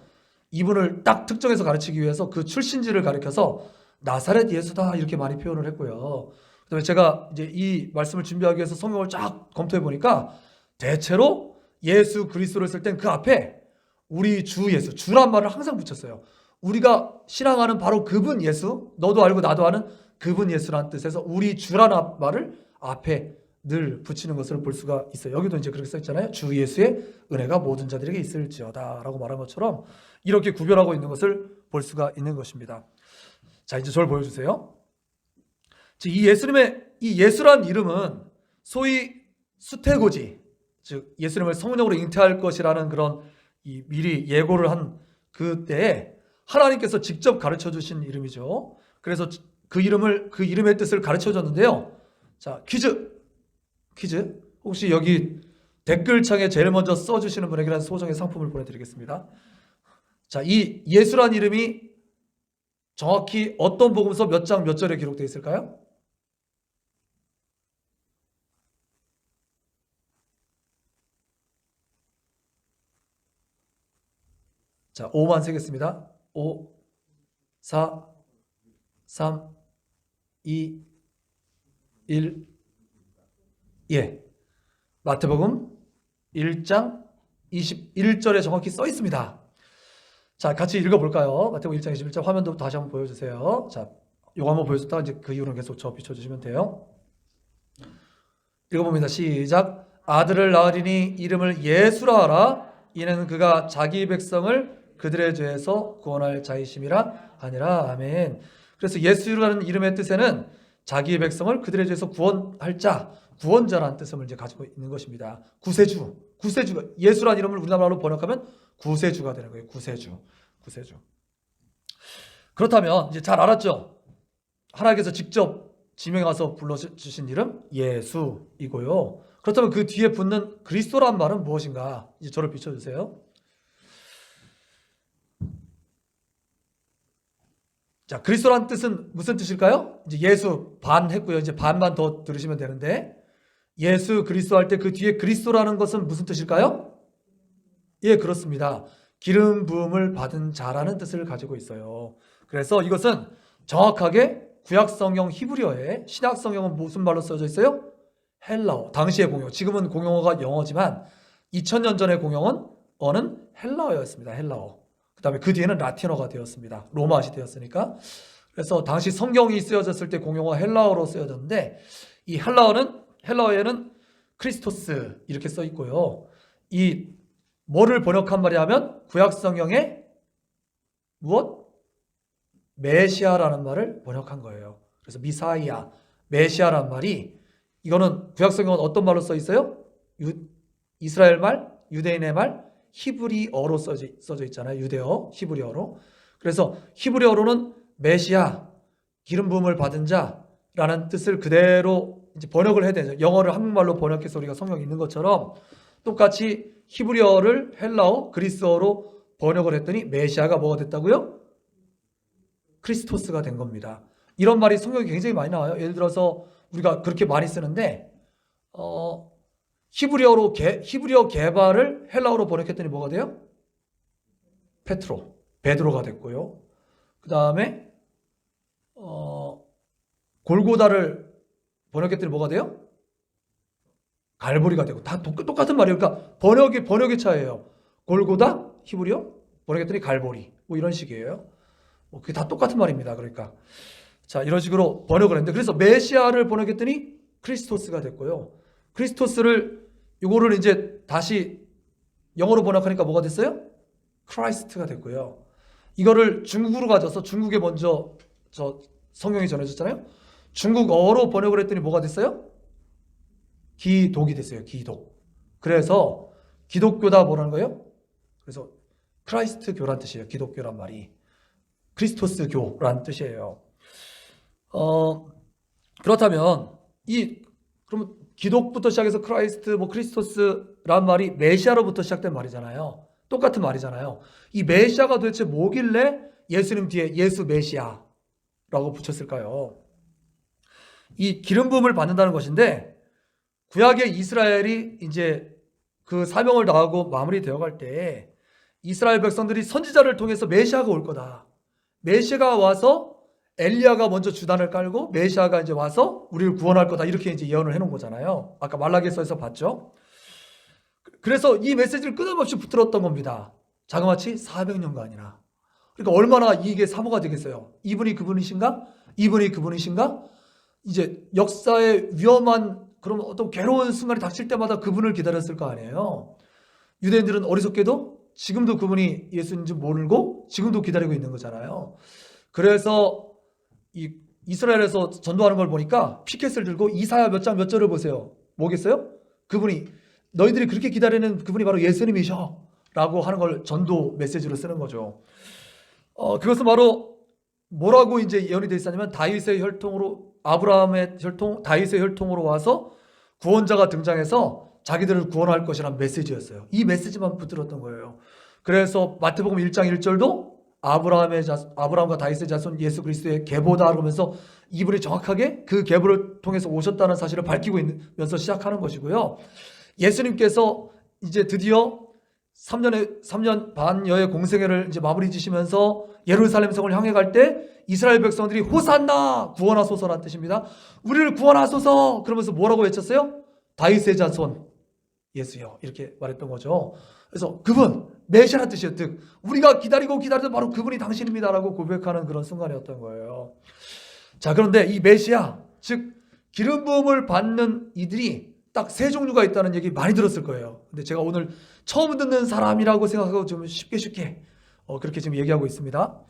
이분을 딱 특정해서 가르치기 위해서 그 출신지를 가리켜서 나사렛 예수다 이렇게 많이 표현을 했고요. 그다음에 제가 이제 이 말씀을 준비하기 위해서 성경을 쫙 검토해 보니까 대체로 예수 그리스도를 쓸 땐 그 앞에 우리 주 예수, 주란 말을 항상 붙였어요. 우리가 신앙하는 바로 그분 예수, 너도 알고 나도 아는 그분 예수라는 뜻에서 우리 주라는 말을 앞에 늘 붙이는 것을 볼 수가 있어요. 여기도 이제 그렇게 써 있잖아요. 주 예수의 은혜가 모든 자들에게 있을지어다 라고 말한 것처럼 이렇게 구별하고 있는 것을 볼 수가 있는 것입니다. 자, 이제 저를 보여주세요. 이 예수님의 이 예수란 이름은 소위 수태고지, 즉 예수님을 성령으로 잉태할 것이라는 그런 이 미리 예고를 한 그때에 하나님께서 직접 가르쳐 주신 이름이죠. 그래서 그 이름의 뜻을 가르쳐 줬는데요. 자, 퀴즈. 혹시 여기 댓글창에 제일 먼저 써주시는 분에게는 소정의 상품을 보내드리겠습니다. 자, 이 예수란 이름이 정확히 어떤 복음서 몇 장 몇 절에 기록되어 있을까요? 자, 5만 세겠습니다. 5, 4, 3, 2, 1. 예. 마태복음 1장 21절에 정확히 써 있습니다. 자, 같이 읽어볼까요? 마태복음 1장 21절 화면도 다시 한번 보여주세요. 자, 이거 한번 보여줬다가 이제 그 이후로는 계속 저 비춰주시면 돼요. 읽어봅니다. 시작. 아들을 낳으리니 이름을 예수라 하라. 이는 그가 자기 백성을 그들의 죄에서 구원할 자이심이라 하니라. 아멘. 그래서 예수라는 이름의 뜻에는 자기 백성을 그들의 죄에서 구원할 자, 구원자라는 뜻을 이제 가지고 있는 것입니다. 구세주가 예수라는 이름을 우리나라로 번역하면 구세주가 되는 거예요. 구세주. 그렇다면 이제 잘 알았죠? 하나님께서 직접 지명해서 불러주신 이름 예수이고요. 그렇다면 그 뒤에 붙는 그리스도란 말은 무엇인가? 이제 저를 비춰주세요. 자, 그리스도란 뜻은 무슨 뜻일까요? 이제 예수 반 했고요. 이제 반만 더 들으시면 되는데, 예수 그리스도 할 때 그 뒤에 그리스도라는 것은 무슨 뜻일까요? 예, 그렇습니다. 기름 부음을 받은 자라는 뜻을 가지고 있어요. 그래서 이것은 정확하게 구약 성경 히브리어에, 신약 성경은 무슨 말로 써져 있어요? 헬라어. 당시의 공용. 지금은 공용어가 영어지만 2000년 전의 공용어는 헬라어였습니다. 헬라어. 그 다음에 그 뒤에는 라틴어가 되었습니다. 로마 시대였으니까. 그래서 당시 성경이 쓰여졌을 때 공용어 헬라어로 쓰여졌는데, 이 헬라어에는 크리스토스 이렇게 써 있고요. 이 뭐를 번역한 말이 하면 구약 성경에 무엇? 메시아라는 말을 번역한 거예요. 그래서 미사이아, 메시아라는 말이, 이거는 구약 성경은 어떤 말로 써 있어요? 이스라엘 말, 유대인의 말, 히브리어로 써져 있잖아요. 유대어, 히브리어로. 그래서 히브리어로는 메시아, 기름 부음을 받은 자라는 뜻을 그대로 이제 번역을 해야 되죠. 영어를 한국말로 번역해서 우리가 성경에 있는 것처럼 똑같이 히브리어를 헬라어, 그리스어로 번역을 했더니 메시아가 뭐가 됐다고요? 크리스토스가 된 겁니다. 이런 말이 성경에 굉장히 많이 나와요. 예를 들어서 우리가 그렇게 많이 쓰는데 히브리어 개발을 헬라어로 번역했더니 뭐가 돼요? 베드로가 됐고요. 그 다음에 골고다를 번역했더니 뭐가 돼요? 갈보리가 되고. 다 똑같은 말이에요. 그러니까 번역의 차이예요. 골고다 히브리어 번역했더니 갈보리, 뭐 이런 식이에요. 그게 다 똑같은 말입니다. 그러니까 자, 이런 식으로 번역을 했는데, 그래서 메시아를 번역했더니 크리스토스가 됐고요. 크리스토스를 이거를 이제 다시 영어로 번역하니까 뭐가 됐어요? 크라이스트가 됐고요. 이거를 중국으로 가져서, 중국에 먼저 성경이 전해졌잖아요. 중국어로 번역을 했더니 뭐가 됐어요? 기독이 됐어요. 기독. 그래서 기독교다 뭐라는 거예요? 그래서 크라이스트교란 뜻이에요. 기독교란 말이 크리스토스교란 뜻이에요. 그렇다면 그러면 기독부터 시작해서 크라이스트, 크리스토스란 말이 메시아로부터 시작된 말이잖아요. 똑같은 말이잖아요. 이 메시아가 도대체 뭐길래 예수님 뒤에 예수 메시아라고 붙였을까요? 이 기름 부음을 받는다는 것인데, 구약의 이스라엘이 이제 그 사명을 다하고 마무리되어 갈 때 이스라엘 백성들이 선지자를 통해서 메시아가 올 거다. 메시아가 와서 엘리야가 먼저 주단을 깔고 메시아가 이제 와서 우리를 구원할 거다. 이렇게 이제 예언을 해놓은 거잖아요. 아까 말라기서에서 봤죠. 그래서 이 메시지를 끊임없이 붙들었던 겁니다. 자그마치 400년간이나. 그러니까 얼마나 이게 사모가 되겠어요. 이분이 그분이신가? 이분이 그분이신가? 이제 역사의 위험한 그런 어떤 괴로운 순간이 닥칠 때마다 그분을 기다렸을 거 아니에요. 유대인들은 어리석게도 지금도 그분이 예수인지 모르고 지금도 기다리고 있는 거잖아요. 그래서 이 이스라엘에서 전도하는 걸 보니까 피켓을 들고 이사야 몇 장 몇 절을 보세요. 뭐겠어요? 그분이 너희들이 그렇게 기다리는 그분이 바로 예수님이셔 라고 하는 걸 전도 메시지로 쓰는 거죠. 그것은 바로 뭐라고 이제 예언이 되어 있었냐면 다윗의 혈통으로 아브라함의 혈통 다윗의 혈통으로 와서 구원자가 등장해서 자기들을 구원할 것이라는 메시지였어요. 이 메시지만 붙들었던 거예요. 그래서 마태복음 1장 1절도 아브라함과 다윗의 자손 예수 그리스도의 계보다 그러면서 이분이 정확하게 그 계보를 통해서 오셨다는 사실을 밝히고 있면서 시작하는 것이고요. 예수님께서 이제 드디어 3년 반여의 공생애를 이제 마무리 지시면서 예루살렘 성을 향해 갈 때 이스라엘 백성들이 호산나 구원하소서라는 뜻입니다. 우리를 구원하소서 그러면서 뭐라고 외쳤어요? 다윗의 자손 예수여 이렇게 말했던 거죠. 그래서 그분 메시아라는 뜻이에요. 즉 우리가 기다리고 기다리던 바로 그분이 당신입니다라고 고백하는 그런 순간이었던 거예요. 자, 그런데 이 메시아 즉 기름 부음을 받는 이들이 딱 세 종류가 있다는 얘기 많이 들었을 거예요. 근데 제가 오늘 처음 듣는 사람이라고 생각하고 좀 쉽게 그렇게 지금 얘기하고 있습니다.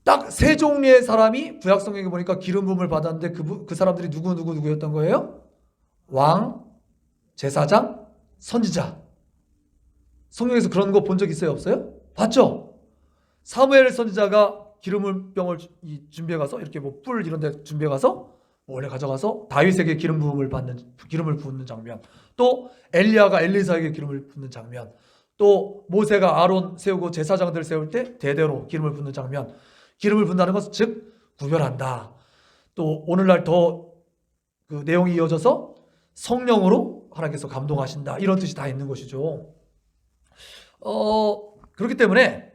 딱 세 종류의 사람이 구약 성경에 보니까 기름 부음을 받았는데 그 사람들이 누구였던 거예요? 왕, 제사장, 선지자. 성경에서 그런 거 본 적 있어요? 없어요? 봤죠? 사무엘 선지자가 기름병을 준비해 가서 이렇게 뭐 뿔 이런 데 준비해 가서 원래 가져가서 다윗에게 기름을 붓는 장면. 또 엘리야가 엘리사에게 기름을 붓는 장면. 또 모세가 아론 세우고 제사장들 세울 때 대대로 기름을 붓는 장면. 기름을 붓는다는 것은 즉 구별한다. 또 오늘날 더 그 내용이 이어져서 성령으로 하나님께서 감동하신다. 이런 뜻이 다 있는 것이죠. 그렇기 때문에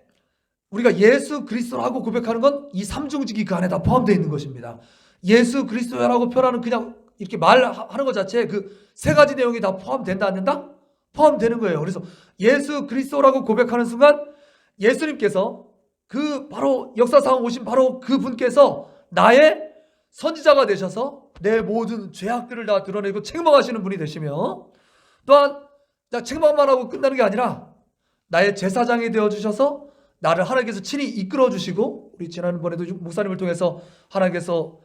우리가 예수 그리스도라고 고백하는 건 이 삼중직이 그 안에 다 포함되어 있는 것입니다. 예수 그리스도라고 표현하는 그냥 이렇게 말하는 것 자체에 그 세 가지 내용이 다 포함된다 안 된다? 포함되는 거예요. 그래서 예수 그리스도라고 고백하는 순간 예수님께서 그 바로 역사상 오신 바로 그 분께서 나의 선지자가 되셔서 내 모든 죄악들을 다 드러내고 책망하시는 분이 되시며 또한 책망만 하고 끝나는 게 아니라 나의 제사장이 되어주셔서 나를 하나님께서 친히 이끌어 주시고 우리 지난번에도 목사님을 통해서 하나님께서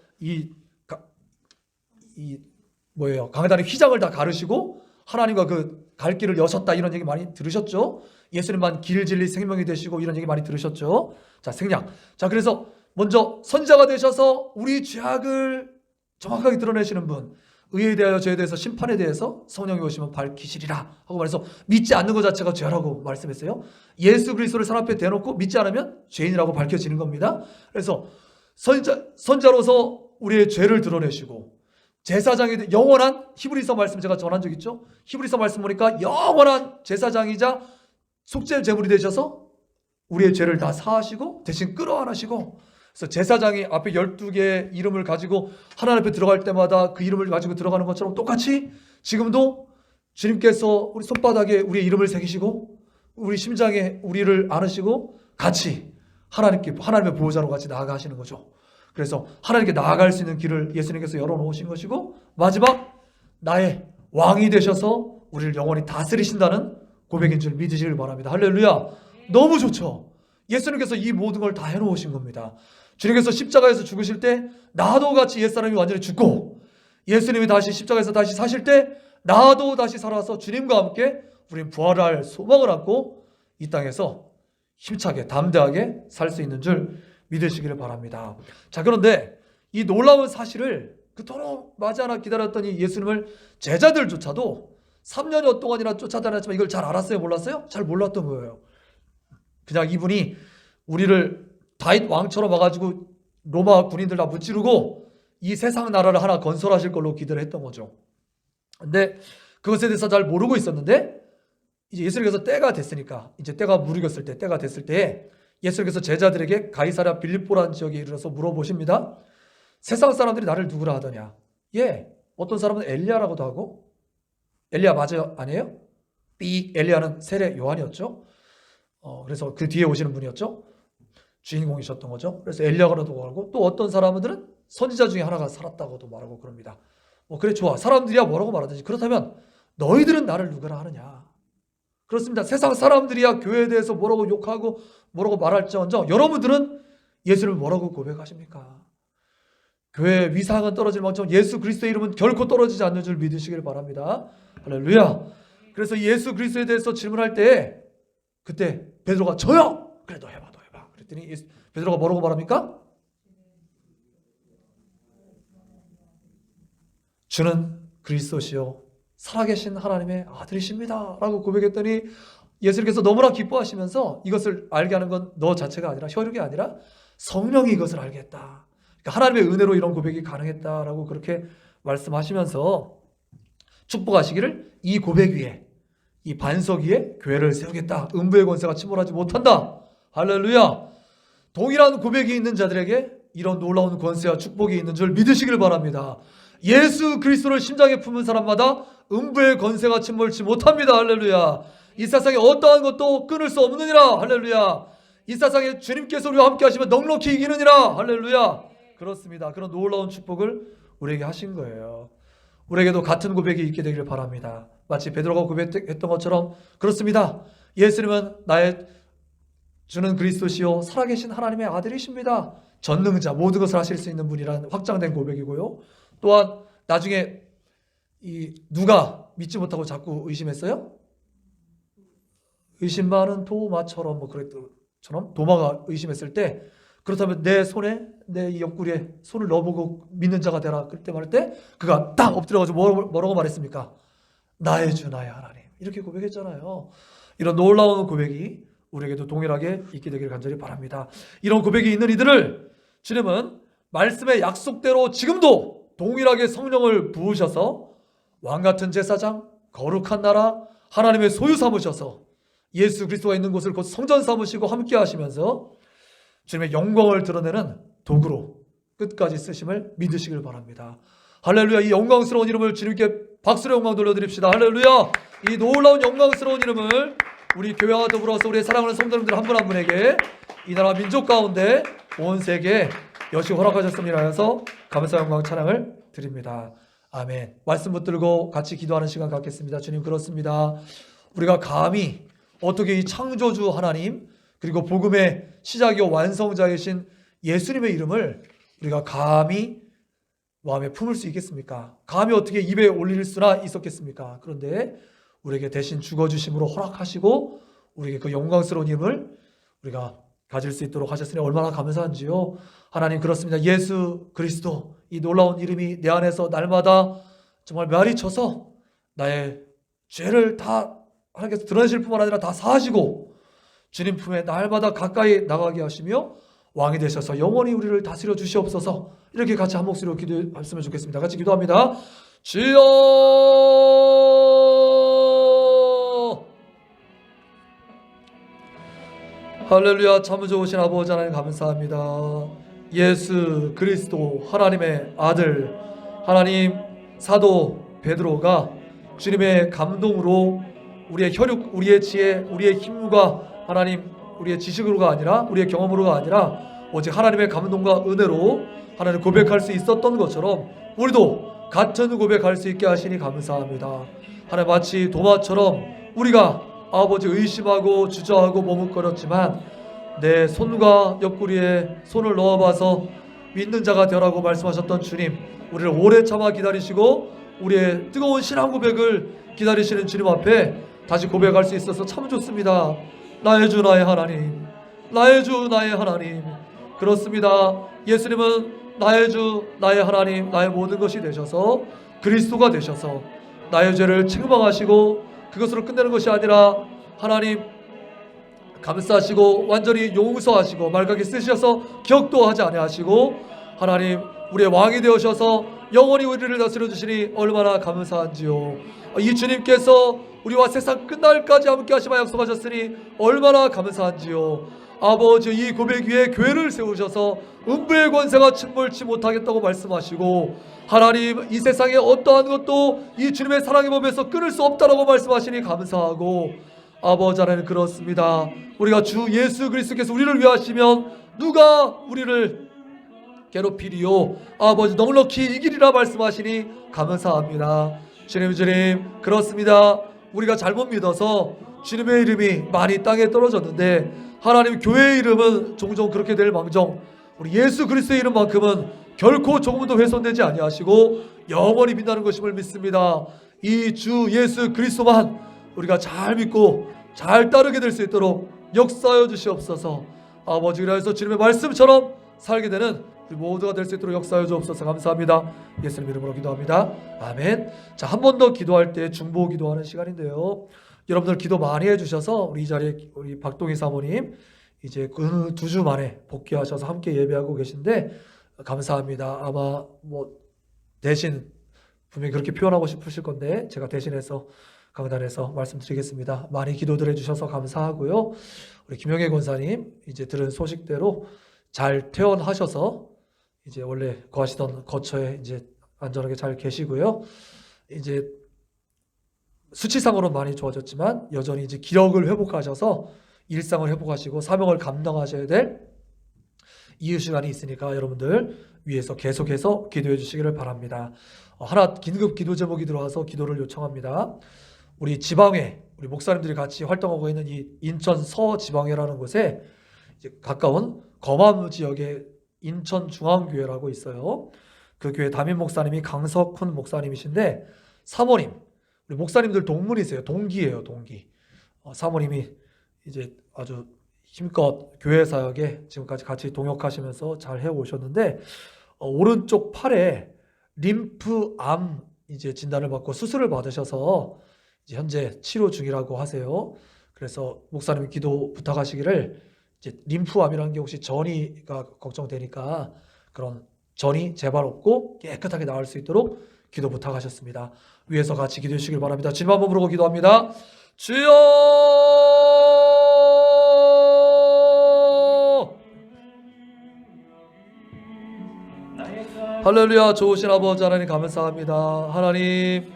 강단의 휘장을 다 가르시고 하나님과 그 갈 길을 여셨다 이런 얘기 많이 들으셨죠? 예수님만 길 진리 생명이 되시고 이런 얘기 많이 들으셨죠? 자, 생략. 자, 그래서 먼저 선지자가 되셔서 우리 죄악을 정확하게 드러내시는 분, 의에 대하여 죄에 대해서 심판에 대해서 성령이 오시면 밝히시리라 하고 말해서 믿지 않는 것 자체가 죄라고 말씀했어요. 예수 그리스도를 사람 앞에 대놓고 믿지 않으면 죄인이라고 밝혀지는 겁니다. 그래서 선자로서 우리의 죄를 드러내시고 제사장이 영원한 히브리서 말씀 제가 전한 적 있죠. 히브리서 말씀 보니까 영원한 제사장이자 속죄 제물이 되셔서 우리의 죄를 다 사하시고 대신 끌어안으시고 그래서 제사장이 앞에 12개의 이름을 가지고 하나님 앞에 들어갈 때마다 그 이름을 가지고 들어가는 것처럼 똑같이 지금도 주님께서 우리 손바닥에 우리의 이름을 새기시고 우리 심장에 우리를 안으시고 같이 하나님의 보호자로 같이 나아가시는 거죠. 그래서 하나님께 나아갈 수 있는 길을 예수님께서 열어놓으신 것이고 마지막 나의 왕이 되셔서 우리를 영원히 다스리신다는 고백인 줄 믿으시길 바랍니다. 할렐루야. 너무 좋죠. 예수님께서 이 모든 걸 다 해놓으신 겁니다. 주님께서 십자가에서 죽으실 때 나도 같이 옛사람이 완전히 죽고 예수님이 다시 십자가에서 다시 사실 때 나도 다시 살아서 주님과 함께 우리는 부활할 소망을 안고 이 땅에서 힘차게 담대하게 살 수 있는 줄 믿으시기를 바랍니다. 자, 그런데 이 놀라운 사실을 그토록 맞이 않아 기다렸던 이 예수님을 제자들조차도 3년여 동안이나 쫓아다녔지만 이걸 잘 알았어요? 몰랐어요? 잘 몰랐던 거예요. 그냥 이분이 우리를 다윗 왕처럼 와가지고 로마 군인들 다 무찌르고 이 세상 나라를 하나 건설하실 걸로 기대를 했던 거죠. 근데 그것에 대해서 잘 모르고 있었는데 이제 예수님께서 때가 됐으니까 이제 때가 무르겼을 때 때가 됐을 때 예수님께서 제자들에게 가이사랴 빌립보라는 지역에 이르러서 물어보십니다. 세상 사람들이 나를 누구라 하더냐? 어떤 사람은 엘리야라고도 하고 엘리야 맞아요? 아니에요? 엘리야는 세례 요한이었죠. 그래서 그 뒤에 오시는 분이었죠. 주인공이셨던 거죠. 그래서 엘리야라고도 하고 또 어떤 사람들은 선지자 중에 하나가 살았다고도 말하고 그럽니다. 그래 좋아. 사람들이야 뭐라고 말하든지 그렇다면 너희들은 나를 누구라 하느냐? 그렇습니다. 세상 사람들이야 교회에 대해서 뭐라고 욕하고 뭐라고 말할지언정 여러분들은 예수를 뭐라고 고백하십니까? 교회 위상은 떨어질 만큼 예수 그리스도의 이름은 결코 떨어지지 않는 줄 믿으시길 바랍니다. 할렐루야. 그래서 예수 그리스도에 대해서 질문할 때 그때 베드로가 저요. 그래 너 해봐. 그랬더니 베드로가 뭐라고 말합니까? 주는 그리스도시요 살아계신 하나님의 아들이십니다 라고 고백했더니 예수님께서 너무나 기뻐하시면서 이것을 알게 하는 건 너 자체가 아니라 혈육이 아니라 성령이 이것을 알겠다. 그러니까 하나님의 은혜로 이런 고백이 가능했다라고 그렇게 말씀하시면서 축복하시기를 이 고백 위에 이 반석 위에 교회를 세우겠다. 음부의 권세가 침몰하지 못한다. 할렐루야. 동일한 고백이 있는 자들에게 이런 놀라운 권세와 축복이 있는 줄 믿으시길 바랍니다. 예수 그리스도를 심장에 품은 사람마다 음부의 권세가 침몰치 못합니다. 할렐루야. 이 세상에 어떠한 것도 끊을 수 없느니라. 할렐루야. 이 세상에 주님께서 우리와 함께 하시면 넉넉히 이기느니라. 할렐루야. 그렇습니다. 그런 놀라운 축복을 우리에게 하신 거예요. 우리에게도 같은 고백이 있게 되기를 바랍니다. 마치 베드로가 고백했던 것처럼 그렇습니다. 예수님은 나의 주는 그리스도시요 살아계신 하나님의 아들이십니다. 전능자 모든 것을 하실 수 있는 분이라는 확장된 고백이고요. 또한 나중에 이 누가 믿지 못하고 자꾸 의심했어요? 의심 많은 도마처럼 뭐 그랬처럼 도마가 의심했을 때 그렇다면 내 손에 내 옆구리에 손을 넣어보고 믿는 자가 되라. 그때 말할 때 그가 딱 엎드려가지고 뭐라고 말했습니까? 나의 주 나의 하나님 이렇게 고백했잖아요. 이런 놀라운 고백이 우리에게도 동일하게 있게 되기를 간절히 바랍니다. 이런 고백이 있는 이들을 주님은 말씀의 약속대로 지금도 동일하게 성령을 부으셔서 왕같은 제사장, 거룩한 나라, 하나님의 소유 삼으셔서 예수 그리스도가 있는 곳을 곧 성전 삼으시고 함께 하시면서 주님의 영광을 드러내는 도구로 끝까지 쓰심을 믿으시길 바랍니다. 할렐루야. 이 영광스러운 이름을 주님께 박수로 영광 돌려드립시다. 할렐루야. 이 놀라운 영광스러운 이름을 우리 교회와 더불어서 우리의 사랑하는 성도님들 한 분 한 분에게 이 나라 민족 가운데 온 세계에 여시 허락하셨습니다 하여서 감사 영광 찬양을 드립니다. 아멘. 말씀 붙들고 같이 기도하는 시간 갖겠습니다. 주님 그렇습니다. 우리가 감히 어떻게 이 창조주 하나님 그리고 복음의 시작이요 완성자이신 예수님의 이름을 우리가 감히 마음에 품을 수 있겠습니까? 감히 어떻게 입에 올릴 수나 있었겠습니까? 그런데 우리에게 대신 죽어주심으로 허락하시고 우리에게 그 영광스러운 이름을 우리가 가질 수 있도록 하셨으니 얼마나 감사한지요. 하나님 그렇습니다. 예수 그리스도 이 놀라운 이름이 내 안에서 날마다 정말 메아리 쳐서 나의 죄를 다 하나님께서 드러내실 뿐만 아니라 다 사하시고 주님 품에 날마다 가까이 나가게 하시며 왕이 되셔서 영원히 우리를 다스려 주시옵소서. 이렇게 같이 한 목소리로 기도했으면 좋겠습니다. 같이 기도합니다. 주여 할렐루야. 참 좋으신 아버지 하나님 감사합니다. 예수 그리스도 하나님의 아들 하나님 사도 베드로가 주님의 감동으로 우리의 혈육, 우리의 지혜, 우리의 힘과 하나님 우리의 지식으로가 아니라 우리의 경험으로가 아니라 오직 하나님의 감동과 은혜로 하나님 고백할 수 있었던 것처럼 우리도 같은 고백할 수 있게 하시니 감사합니다. 하나님 마치 도마처럼 우리가 아버지 의심하고 주저하고 머뭇거렸지만 내 손과 옆구리에 손을 넣어봐서 믿는 자가 되라고 말씀하셨던 주님 우리를 오래 참아 기다리시고 우리의 뜨거운 신앙 고백을 기다리시는 주님 앞에 다시 고백할 수 있어서 참 좋습니다. 나의 주 나의 하나님 나의 주 나의 하나님 그렇습니다. 예수님은 나의 주 나의 하나님 나의 모든 것이 되셔서 그리스도가 되셔서 나의 죄를 책망하시고 그것으로 끝내는 것이 아니라 하나님 감싸시고 완전히 용서하시고 말갛게 쓰셔서 기억도 하지 아니하시고 하나님 우리의 왕이 되어셔서 영원히 우리를 다스려 주시니 얼마나 감사한지요. 이 주님께서 우리와 세상 끝날까지 함께 하시마 약속하셨으니 얼마나 감사한지요. 아버지 이 고백 위에 교회를 세우셔서 음부의 권세가 침몰치 못하겠다고 말씀하시고 하나님 이 세상에 어떠한 것도 이 주님의 사랑의 법에서 끊을 수 없다라고 말씀하시니 감사하고 아버지 하나님 그렇습니다. 우리가 주 예수 그리스도께서 우리를 위하시면 누가 우리를 괴롭히리요. 아버지 넉넉히 이기리라 말씀하시니 감사합니다. 주님 그렇습니다. 우리가 잘못 믿어서 주님의 이름이 많이 땅에 떨어졌는데 하나님 교회의 이름은 종종 그렇게 될 망정 우리 예수 그리스도의 이름만큼은 결코 조금도 훼손되지 아니하시고 영원히 빛나는 것임을 믿습니다. 이 주 예수 그리스도만 우리가 잘 믿고 잘 따르게 될 수 있도록 역사하여 주시옵소서. 아버지, 그래서 주님의 말씀처럼 살게 되는 우리 모두가 될 수 있도록 역사하여 주옵소서. 감사합니다. 예수님 이름으로 기도합니다. 아멘. 자, 한 번 더 기도할 때 중보 기도하는 시간인데요. 여러분들 기도 많이 해주셔서 우리 이 자리에 우리 박동희 사모님 이제 그 2주 만에 복귀하셔서 함께 예배하고 계신데 감사합니다. 아마 뭐 대신 분명히 그렇게 표현하고 싶으실 건데 제가 대신해서 강단에서 말씀드리겠습니다. 많이 기도들 해주셔서 감사하고요. 우리 김영애 권사님 이제 들은 소식대로 잘 퇴원하셔서 이제 원래 거하시던 거처에 이제 안전하게 잘 계시고요. 이제 수치상으로는 많이 좋아졌지만 여전히 이제 기력을 회복하셔서 일상을 회복하시고 사명을 감당하셔야 될 이유 시간이 있으니까 여러분들 위해서 계속해서 기도해 주시기를 바랍니다. 하나 긴급 기도 제목이 들어와서 기도를 요청합니다. 우리 지방회, 우리 목사님들이 같이 활동하고 있는 이 인천 서지방회라는 곳에 이제 가까운 검암 지역에 인천중앙교회라고 있어요. 그 교회 담임 목사님이 강석훈 목사님이신데 사모님, 우리 목사님들 동문이세요. 동기예요, 동기. 사모님이 이제 아주 힘껏 교회 사역에 지금까지 같이 동역하시면서 잘 해오셨는데 오른쪽 팔에 림프암 이제 진단을 받고 수술을 받으셔서 이제 현재 치료 중이라고 하세요. 그래서 목사님 기도 부탁하시기를 이제 림프암이라는 게 혹시 전이가 걱정되니까 그런 전이 재발 없고 깨끗하게 나을 수 있도록 기도 부탁하셨습니다. 위에서 같이 기도해 주시길 바랍니다. 주님 한번 부르고 기도합니다. 주여! 할렐루야. 좋으신 아버지 하나님 감사합니다. 하나님,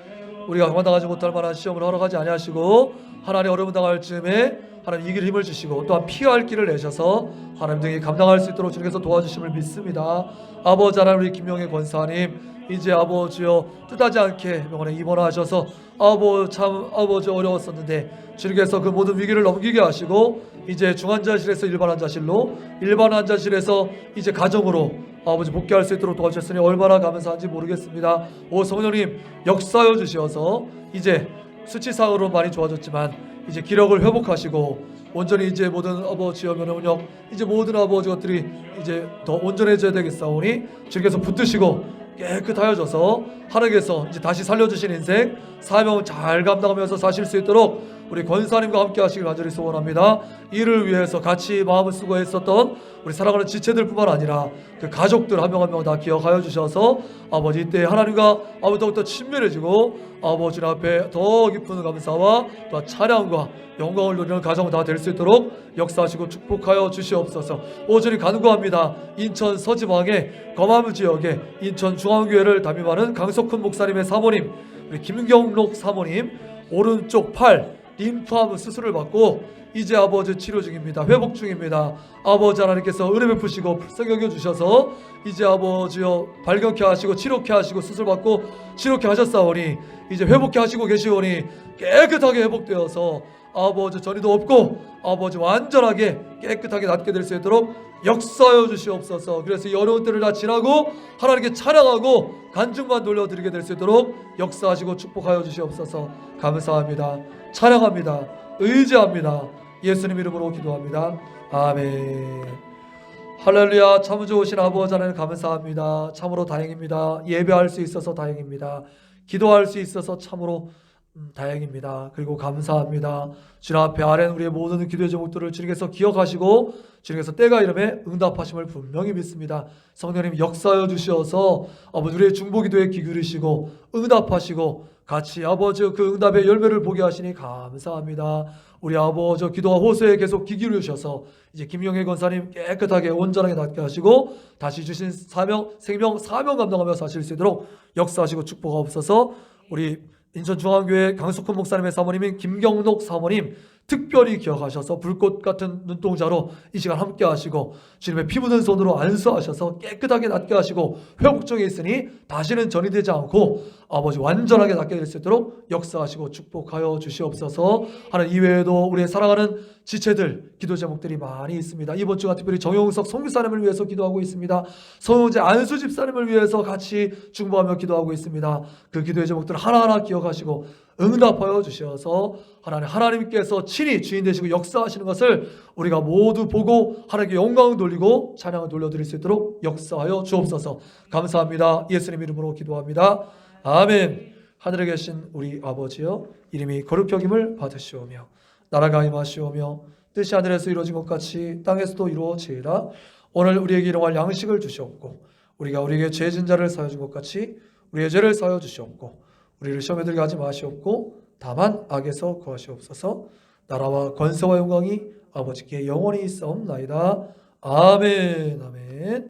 우리가 감당하지 못할 만한 시험을 허락하지 아니하시고 하나님 어려움 당할 즈음에 하나님 이길 힘을 주시고 또한 피할 길을 내셔서 하나님 등이 감당할 수 있도록 주님께서 도와주심을 믿습니다. 아버지 하나님, 우리 김영애 권사님 이제 아버지여 뜻하지 않게 병원에 입원하셔서 아버지 어려웠었는데 주님께서 그 모든 위기를 넘기게 하시고 이제 중환자실에서 일반 환자실로, 일반 환자실에서 이제 가정으로 아버지 복귀할 수 있도록 도와주셨으니 얼마나 감사한지 모르겠습니다. 오 성령님 역사여 주시어서 이제 수치상으로 많이 좋아졌지만 이제 기력을 회복하시고 온전히 이제 모든 아버지여 면역력 이제 모든 아버지 것들이 이제 더 온전해져야 되겠사오니 주님께서 붙드시고 깨끗하여져서 하나님께서 이제 다시 살려주신 인생 사명을 잘 감당하면서 사실 수 있도록 우리 권사님과 함께 하시길 간절히 소원합니다. 이를 위해서 같이 마음을 쓰고 했었던 우리 사랑하는 지체들뿐만 아니라 그 가족들 한 명 한 명 다 기억하여 주셔서 아버지 이때 하나님과 아버지 더욱더 친밀해지고 아버지 앞에 더 깊은 감사와 또 찬양과 영광을 누리는 가정 다 될 수 있도록 역사하시고 축복하여 주시옵소서. 오전이 간구합니다. 인천 서지방의 검암 지역에 인천중앙교회를 담임하는 강석훈 목사님의 사모님, 우리 김경록 사모님 오른쪽 팔 림프암 수술을 받고 이제 아버지 치료 중입니다. 회복 중입니다. 아버지 하나님께서 은혜 베푸시고 불쌍히 여겨주셔서 이제 아버지여 발견케 하시고 치료케 하시고 수술받고 치료케 하셨사오니 이제 회복케 하시고 계시오니 깨끗하게 회복되어서 아버지 전이도 없고 아버지 완전하게 깨끗하게 낫게 될 수 있도록 역사하여 주시옵소서. 그래서 이 어려운 때를 다 지나고 하나님께 찬양하고 간증만 돌려드리게 될 수 있도록 역사하시고 축복하여 주시옵소서. 감사합니다. 찬양합니다. 의지합니다. 예수님 이름으로 기도합니다. 아멘. 할렐루야. 참 좋으신 아버지 하나님 감사합니다. 참으로 다행입니다. 예배할 수 있어서 다행입니다. 기도할 수 있어서 참으로 다행입니다. 그리고 감사합니다. 주님 앞에 아뢰는 우리의 모든 기도의 제목들을 주님께서 기억하시고 주님께서 때가 이름에 응답하심을 분명히 믿습니다. 성령님 역사하여 주시어서 아버지 우리의 중보기도에 귀 기울이시고 응답하시고 같이 아버지 그 응답의 열매를 보게 하시니 감사합니다. 우리 아버지 기도와 호소에 계속 귀 기울이셔서 이제 김영애 권사님 깨끗하게 온전하게 낫게 하시고 다시 주신 사명 감당하며 사실 수 있도록 역사하시고 축복하옵소서. 우리 인천중앙교회 강석훈 목사님의 사모님인 김경록 사모님 특별히 기억하셔서 불꽃 같은 눈동자로 이 시간 함께 하시고 주님의 피 묻은 손으로 안수하셔서 깨끗하게 낫게 하시고 회복중에 있으니 다시는 전이 되지 않고 아버지 완전하게 낫게 될 수 있도록 역사하시고 축복하여 주시옵소서. 하나님, 이외에도 우리의 사랑하는 지체들 기도 제목들이 많이 있습니다. 이번 주가 특별히 정용석 선교사님을 위해서 기도하고 있습니다. 성우제 안수 집사님을 위해서 같이 중보하며 기도하고 있습니다. 그 기도의 제목들을 하나하나 기억하시고 응답하여 주셔서 하나님께서 친히 주인 되시고 역사하시는 것을 우리가 모두 보고 하나님께 영광을 돌리고 찬양을 돌려드릴 수 있도록 역사하여 주옵소서. 감사합니다. 예수님 이름으로 기도합니다. 아멘. 하늘에 계신 우리 아버지여, 이름이 거룩히 여김을 받으시오며 나라가 임하시오며 뜻이 하늘에서 이루어진 것 같이 땅에서도 이루어지이다. 오늘 우리에게 일용할 양식을 주시옵고 우리가 우리에게 죄 진 자를 사하여 준 것 같이 우리의 죄를 사하여 주시옵고 우리를 시험에 들게 하지 마시옵고 다만 악에서 구하시옵소서. 나라와 권세와 영광이 아버지께 영원히 있사옵나이다. 아멘. 아멘.